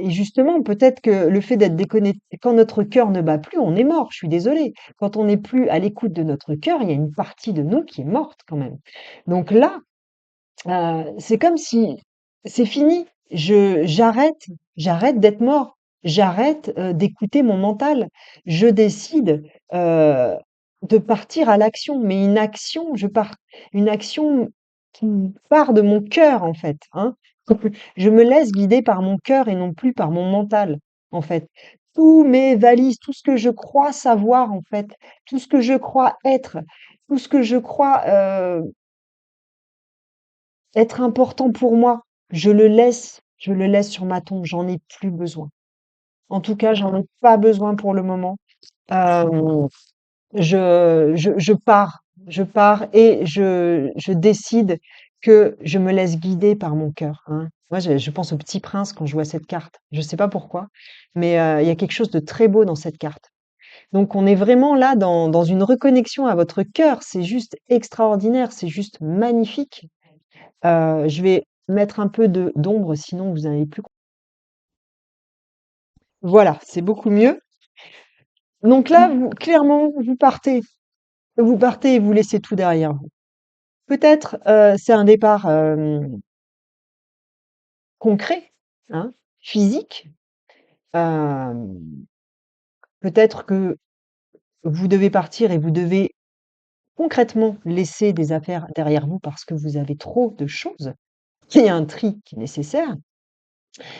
justement peut-être que le fait d'être déconnecté, quand notre cœur ne bat plus, on est mort. Je suis désolée. Quand on n'est plus à l'écoute de notre cœur, il y a une partie de nous qui est morte quand même. Donc là, c'est comme si c'est fini. J'arrête d'être mort. J'arrête, d'écouter mon mental. Je décide, heu, de partir à l'action, mais une action qui part de mon cœur, en fait, hein. Je me laisse guider par mon cœur et non plus par mon mental, en fait. Tous mes valises, tout ce que je crois savoir, en fait, tout ce que je crois être, tout ce que je crois, être important pour moi, je le laisse sur ma tombe, j'en ai plus besoin. En tout cas, j'en ai pas besoin pour le moment. Hem, je pars et je décide que je me laisse guider par mon cœur, hein. Moi, je pense au Petit Prince quand je vois cette carte. Je sais pas pourquoi, mais il y a quelque chose de très beau dans cette carte. Donc on est vraiment là dans une reconnexion à votre cœur. C'est juste extraordinaire, c'est juste magnifique. Je vais mettre un peu de d'ombre, sinon vous n'allez plus. Voilà, c'est beaucoup mieux. Donc là, vous, clairement, vous partez et vous laissez tout derrière vous. Peut-être c'est un départ concret, hein, physique. Euh, Peut-être que vous devez partir et vous devez concrètement laisser des affaires derrière vous parce que vous avez trop de choses. Il y a un tri qui est nécessaire.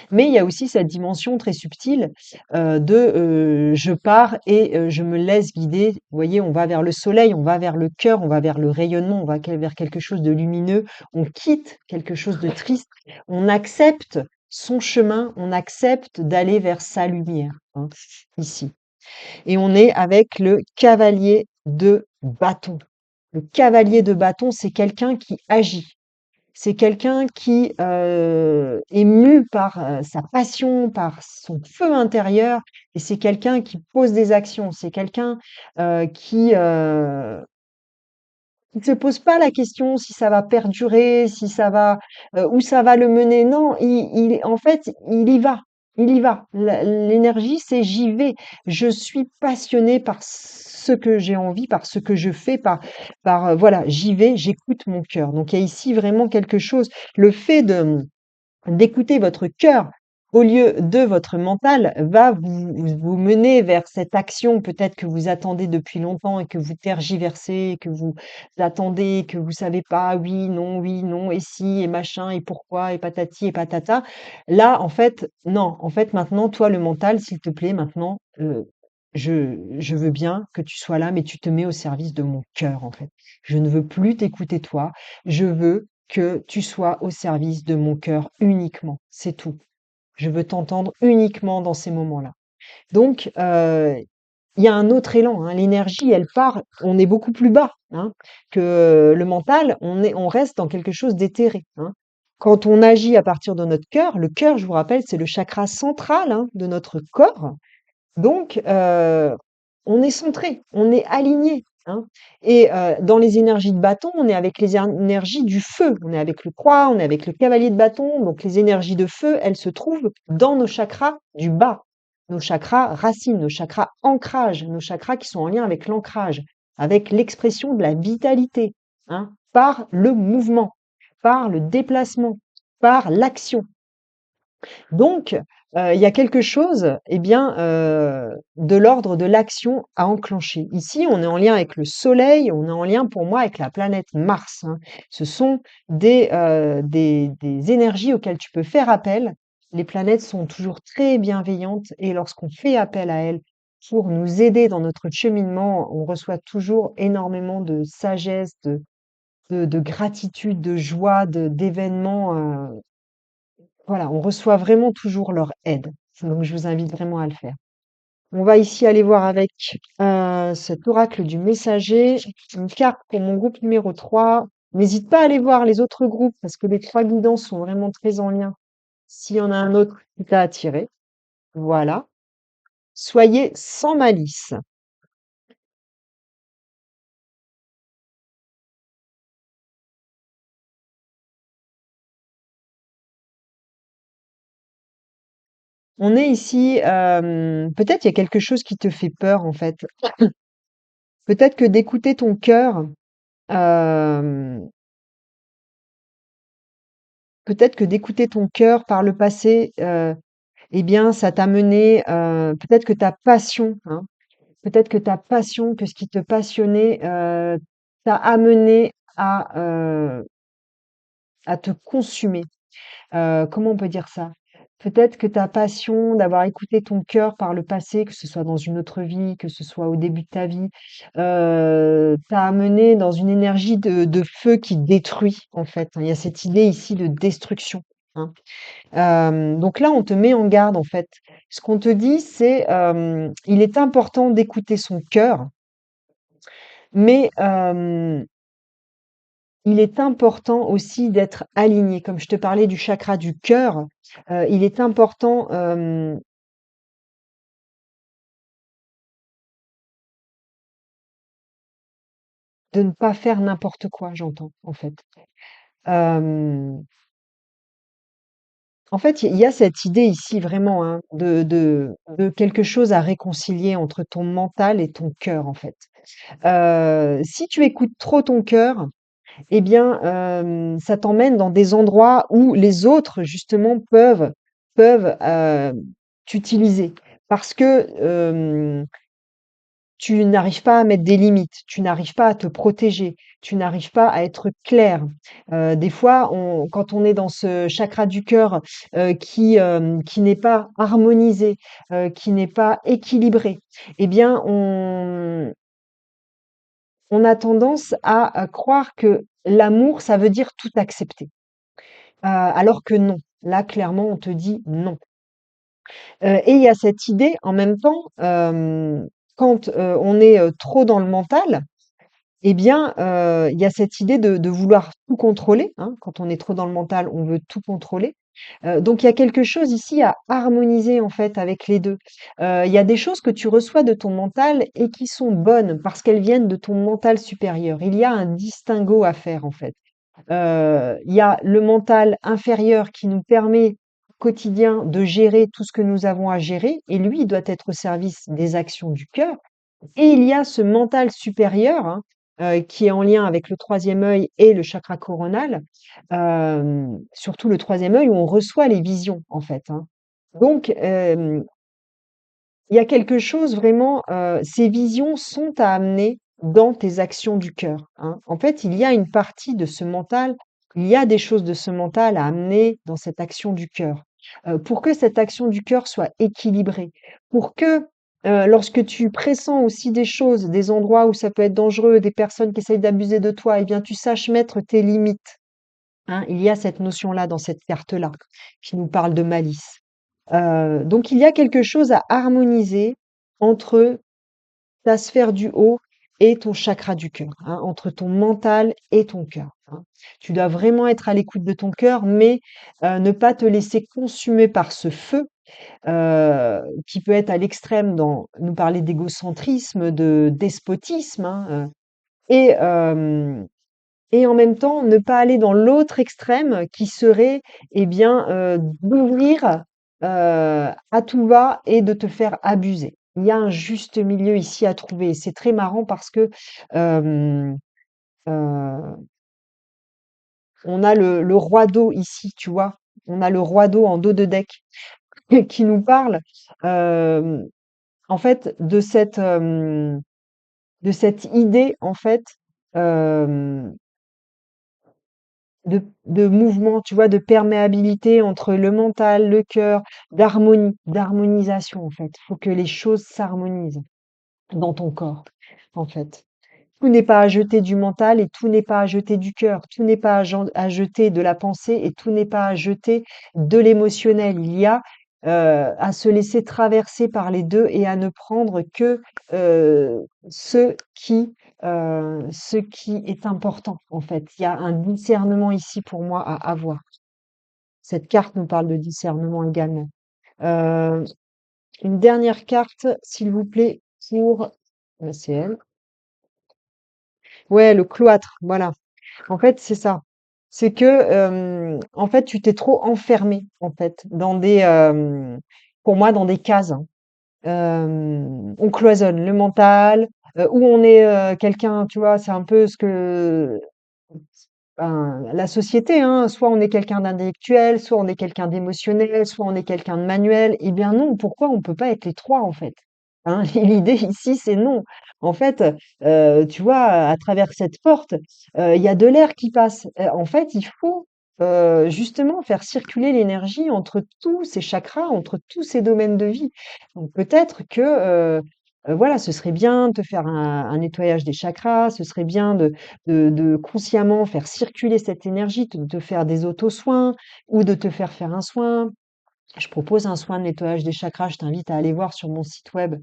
Mais il y a aussi cette dimension très subtile, je pars et je me laisse guider. Vous voyez, on va vers le soleil, on va vers le cœur, on va vers le rayonnement, on va vers quelque chose de lumineux, on quitte quelque chose de triste, on accepte son chemin, on accepte d'aller vers sa lumière, hein, ici. Et on est avec le cavalier de bâton. Le cavalier de bâton, c'est quelqu'un qui agit. C'est quelqu'un qui, est mu par, sa passion, par son feu intérieur et c'est quelqu'un qui pose des actions. C'est quelqu'un, qui ne se pose pas la question si ça va perdurer, si ça va, où ça va le mener. Non, en fait, il y va. Il y va. L'énergie, c'est j'y vais. Je suis passionnée par ce que j'ai envie, par ce que je fais, voilà, j'y vais, j'écoute mon cœur. Donc il y a ici vraiment quelque chose. Le fait d'écouter votre cœur au lieu de votre mental va vous mener vers cette action peut-être que vous attendez depuis longtemps et que vous tergiversez, que vous attendez, que vous savez pas, oui, non, et si, et machin, et pourquoi, et patati et patata. Là, en fait, non. En fait, maintenant, toi, le mental, s'il te plaît, maintenant, je veux bien que tu sois là, mais tu te mets au service de mon cœur, en fait. Je ne veux plus t'écouter toi. Je veux que tu sois au service de mon cœur uniquement, c'est tout. Je veux t'entendre uniquement dans ces moments-là. Donc, il y a un autre élan, hein. L'énergie, elle part, on est beaucoup plus bas, hein, que le mental, on reste dans quelque chose d'éthéré, hein. Quand on agit à partir de notre cœur, le cœur, je vous rappelle, c'est le chakra central, hein, de notre corps. Donc, on est centré, on est aligné, hein. Et dans les énergies de bâton, on est avec les énergies du feu. On est avec le 3, on est avec le cavalier de bâton. Donc les énergies de feu, elles se trouvent dans nos chakras du bas. nos chakras racines, nos chakras ancrage, nos chakras qui sont en lien avec l'ancrage, avec l'expression de la vitalité, hein, par le mouvement, par le déplacement, par l'action. Donc, il y a quelque chose, eh bien, de l'ordre de l'action à enclencher. Ici, on est en lien avec le soleil, on est en lien pour moi avec la planète Mars, hein. Ce sont des énergies auxquelles tu peux faire appel. Les planètes sont toujours très bienveillantes et lorsqu'on fait appel à elles pour nous aider dans notre cheminement, on reçoit toujours énormément de sagesse, de gratitude, de joie, d'événements, voilà, on reçoit vraiment toujours leur aide. Donc je vous invite vraiment à le faire. On va ici aller voir avec cet oracle du messager, une carte pour mon groupe numéro 3. N'hésite pas à aller voir les autres groupes parce que les trois guidants sont vraiment très en lien. S'il y en a un autre qui t'a attiré, voilà. Soyez sans malice. On est ici, peut-être il y a quelque chose qui te fait peur en fait. Peut-être que d'écouter ton cœur, euh, peut-être que d'écouter ton cœur par le passé, eh bien, ça t'a mené, peut-être que ta passion, hein, peut-être que ta passion, que ce qui te passionnait, t'a amené à te consumer. Comment on peut dire ça? Peut-être que ta passion d'avoir écouté ton cœur par le passé, que ce soit dans une autre vie, que ce soit au début de ta vie, t'a amené dans une énergie de feu qui détruit, en fait, hein. Il y a cette idée ici de destruction, hein. Donc là, on te met en garde, en fait. Ce qu'on te dit, c'est, il est important d'écouter son cœur, mais il est important aussi d'être aligné. Comme je te parlais du chakra du cœur, il est important, de ne pas faire n'importe quoi, j'entends, en fait. Hem, En fait, il y a cette idée ici vraiment, hein, de quelque chose à réconcilier entre ton mental et ton cœur, en fait. Si tu écoutes trop ton cœur, eh bien, ça t'emmène dans des endroits où les autres justement peuvent t'utiliser. Parce que, tu n'arrives pas à mettre des limites, tu n'arrives pas à te protéger, tu n'arrives pas à être clair. Des fois, quand on est dans ce chakra du cœur, qui n'est pas harmonisé, qui n'est pas équilibré, eh bien, on a tendance à croire que l'amour, ça veut dire tout accepter. Alors que non. Là, clairement, on te dit non. Et il y a cette idée en même temps, quand, on est, trop dans le mental, eh bien, il y a cette idée de vouloir tout contrôler, hein. Quand on est trop dans le mental, on veut tout contrôler. Donc il y a quelque chose ici à harmoniser, en fait, avec les 2. Il y a des choses que tu reçois de ton mental et qui sont bonnes parce qu'elles viennent de ton mental supérieur. Il y a un distinguo à faire, en fait. Il y a le mental inférieur qui nous permet au quotidien de gérer tout ce que nous avons à gérer et lui, il doit être au service des actions du cœur. Et il y a ce mental supérieur, hein, qui est en lien avec le troisième œil et le chakra coronal, surtout le troisième œil où on reçoit les visions, en fait, hein. Donc, il y a quelque chose vraiment, ces visions sont à amener dans tes actions du cœur, hein. En fait, il y a une partie de ce mental, il y a des choses de ce mental à amener dans cette action du cœur, pour que cette action du cœur soit équilibrée, pour que, lorsque tu pressens aussi des choses, des endroits où ça peut être dangereux, des personnes qui essayent d'abuser de toi, eh bien, tu saches mettre tes limites, hein. Il y a cette notion-là dans cette carte-là, qui nous parle de malice. Donc il y a quelque chose à harmoniser entre ta sphère du haut et ton chakra du cœur, hein, entre ton mental et ton cœur, hein. Tu dois vraiment être à l'écoute de ton cœur, mais ne pas te laisser consumer par ce feu, qui peut être à l'extrême dans nous parler d'égocentrisme, de despotisme, hein, et hem et en même temps, ne pas aller dans l'autre extrême qui serait, eh bien, d'ouvrir, à tout va et de te faire abuser. Il y a un juste milieu ici à trouver. Et c'est très marrant parce que hem, heu, on a le roi d'eau ici, tu vois? On a le roi d'eau en dos de deck qui nous parle, hem, en fait, de cette idée, en fait, hem, de mouvement, tu vois? De perméabilité entre le mental, le cœur, d'harmonisation, en fait. Il faut que les choses s'harmonisent dans ton corps, en fait. Tout n'est pas à jeter du mental et tout n'est pas à jeter du cœur. Tout n'est pas à jeter de la pensée et tout n'est pas à jeter de l'émotionnel. Il y a à se laisser traverser par les deux et à ne prendre que ce qui est important, en fait. Il y a un discernement ici pour moi à avoir. Cette carte nous parle de discernement également. Euh, une dernière carte, s'il vous plaît, pour... C'est elle. Ouais, le cloître, voilà. En fait, c'est ça. C'est que, en fait, tu t'es trop enfermé, en fait, pour moi, dans des cases, hein. On cloisonne le mental, ou on est quelqu'un, tu vois, c'est un peu ce que ben, la société, hein, soit on est quelqu'un d'intellectuel, soit on est quelqu'un d'émotionnel, soit on est quelqu'un de manuel. Eh bien non, pourquoi on peut pas être les trois en fait? Hein, l'idée ici, c'est non. En fait, tu vois, à travers cette porte, il y a de l'air qui passe. En fait, il faut justement faire circuler l'énergie entre tous ces chakras, entre tous ces domaines de vie. Donc peut-être que voilà, ce serait bien de te faire un nettoyage des chakras, ce serait bien de consciemment faire circuler cette énergie, de te faire des auto-soins ou de te faire un soin. Je propose un soin de nettoyage des chakras, je t'invite à aller voir sur mon site web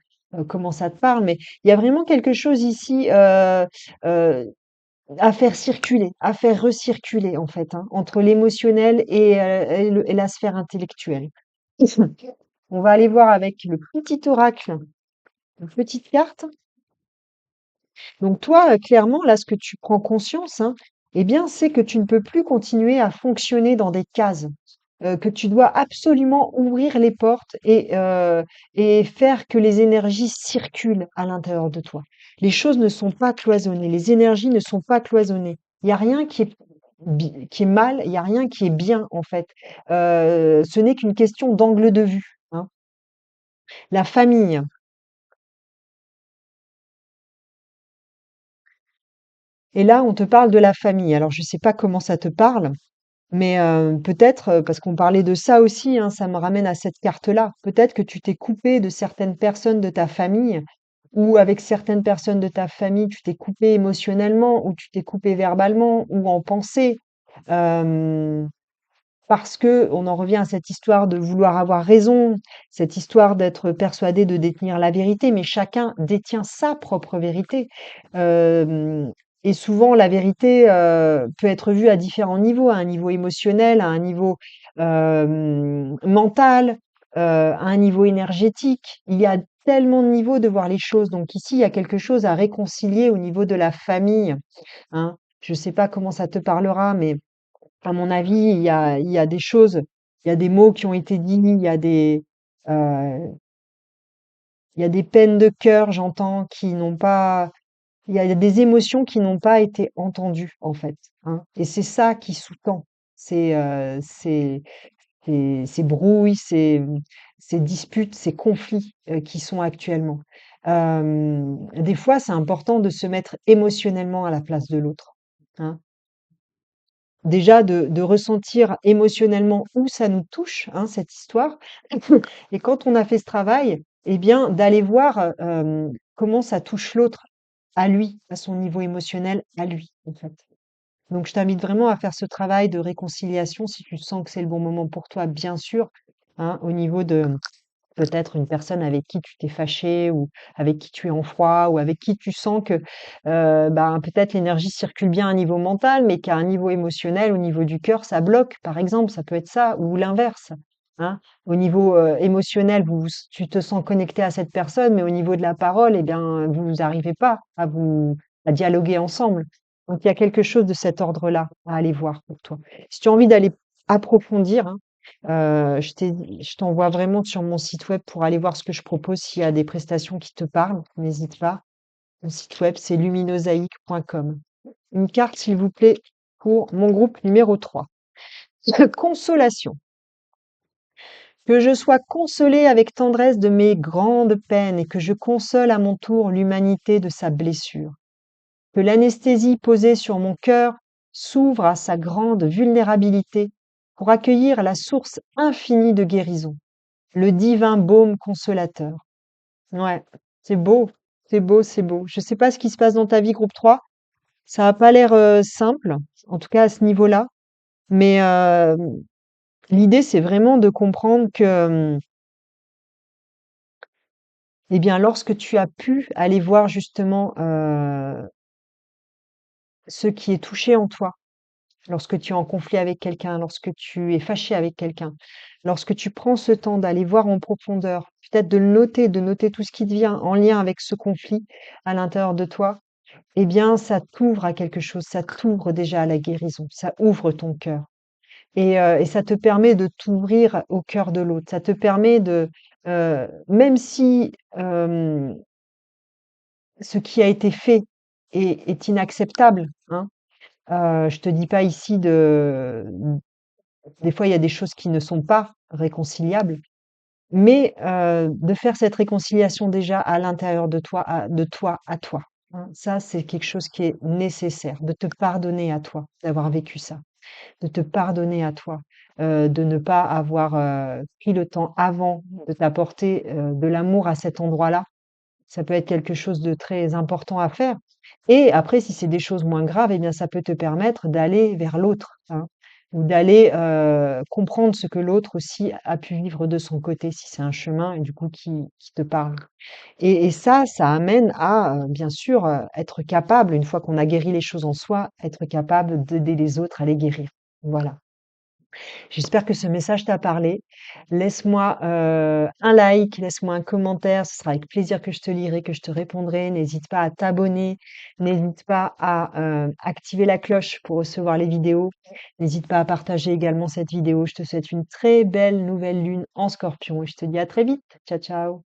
comment ça te parle, mais il y a vraiment quelque chose ici euh, à faire circuler, à faire recirculer en fait, hein, entre l'émotionnel et la sphère intellectuelle. On va aller voir avec le petit oracle, une petite carte. Donc toi, clairement, là, ce que tu prends conscience, hein, eh bien, c'est que tu ne peux plus continuer à fonctionner dans des cases, que tu dois absolument ouvrir les portes et faire que les énergies circulent à l'intérieur de toi. Les choses ne sont pas cloisonnées, les énergies ne sont pas cloisonnées. Il y a rien qui est mal, il y a rien qui est bien, en fait. Ce n'est qu'une question d'angle de vue, hein. La famille. Et là, on te parle de la famille. Alors, je ne sais pas comment ça te parle. Mais peut-être, parce qu'on parlait de ça aussi, hein, ça me ramène à cette carte-là. Peut-être que tu t'es coupé de certaines personnes de ta famille ou avec certaines personnes de ta famille, tu t'es coupé émotionnellement ou tu t'es coupé verbalement ou en pensée. Hem, parce que on en revient à cette histoire de vouloir avoir raison, cette histoire d'être persuadé de détenir la vérité, mais chacun détient sa propre vérité. Hem et souvent la vérité, peut être vue à différents niveaux, à un niveau émotionnel, à un niveau, mental, à un niveau énergétique. Il y a tellement de niveaux de voir les choses. Donc ici, il y a quelque chose à réconcilier au niveau de la famille, hein. Je ne sais pas comment ça te parlera, mais à mon avis, il y a des choses, il y a des mots qui ont été dits, heu, il y a des peines de cœur, j'entends, qui n'ont pas il y a des émotions qui n'ont pas été entendues, en fait, hein. Et c'est ça qui sous-tend ces brouilles, ces disputes, ces conflits, qui sont actuellement. Des fois, c'est important de se mettre émotionnellement à la place de l'autre, hein. Déjà de ressentir émotionnellement où ça nous touche, hein, cette histoire. Et quand on a fait ce travail, eh bien, d'aller voir, comment ça touche l'autre, à lui, à son niveau émotionnel, à lui, en fait. Donc je t'invite vraiment à faire ce travail de réconciliation si tu sens que c'est le bon moment pour toi, bien sûr, hein, au niveau de peut-être une personne avec qui tu t'es fâché ou avec qui tu es en froid ou avec qui tu sens que, ben, peut-être l'énergie circule bien à un niveau mental, mais qu'à un niveau émotionnel, au niveau du cœur, ça bloque, par exemple, ça peut être ça ou l'inverse, hein. Au niveau, émotionnel, tu te sens connecté à cette personne, mais au niveau de la parole, eh bien, vous n'arrivez pas à dialoguer ensemble. Donc il y a quelque chose de cet ordre-là à aller voir pour toi. Si tu as envie d'aller approfondir, hein, Je t'envoie vraiment sur mon site web pour aller voir ce que je propose. S'il y a des prestations qui te parlent, n'hésite pas. Mon site web, c'est luminosaïque.com. Une carte, s'il vous plaît, pour mon groupe numéro 3. Consolation. Que je sois consolée avec tendresse de mes grandes peines et que je console à mon tour l'humanité de sa blessure. Que l'anesthésie posée sur mon cœur s'ouvre à sa grande vulnérabilité pour accueillir la source infinie de guérison, le divin baume consolateur. Ouais, c'est beau, c'est beau, c'est beau. Je sais pas ce qui se passe dans ta vie, groupe 3. Ça a pas l'air simple, en tout cas à ce niveau-là. Mais l'idée, c'est vraiment de comprendre que, eh bien, lorsque tu as pu aller voir justement ce qui est touché en toi, lorsque tu es en conflit avec quelqu'un, lorsque tu es fâché avec quelqu'un, lorsque tu prends ce temps d'aller voir en profondeur, peut-être de noter tout ce qui te vient en lien avec ce conflit à l'intérieur de toi, eh bien, ça t'ouvre à quelque chose, ça t'ouvre déjà à la guérison, ça ouvre ton cœur. Et ça te permet de t'ouvrir au cœur de l'autre. Ça te permet même si ce qui a été fait est inacceptable, hein, je te dis pas ici des fois il y a des choses qui ne sont pas réconciliables, mais de faire cette réconciliation déjà à l'intérieur de toi à toi, hein. Ça, c'est quelque chose qui est nécessaire, de te pardonner à toi d'avoir vécu ça, de te pardonner à toi, de ne pas avoir, pris le temps avant de t'apporter, de l'amour à cet endroit-là. Ça peut être quelque chose de très important à faire et après si c'est des choses moins graves, eh bien ça peut te permettre d'aller vers l'autre, hein, ou d'aller, comprendre ce que l'autre aussi a pu vivre de son côté, si c'est un chemin et du coup qui te parle. Et ça amène à, bien sûr, être capable, une fois qu'on a guéri les choses en soi, être capable d'aider les autres à les guérir. Voilà. J'espère que ce message t'a parlé. Laisse-moi un like, laisse-moi un commentaire, ce sera avec plaisir que je te lirai, que je te répondrai. N'hésite pas à t'abonner, n'hésite pas à activer la cloche pour recevoir les vidéos. N'hésite pas à partager également cette vidéo. Je te souhaite une très belle nouvelle lune en Scorpion et je te dis à très vite. Ciao, ciao.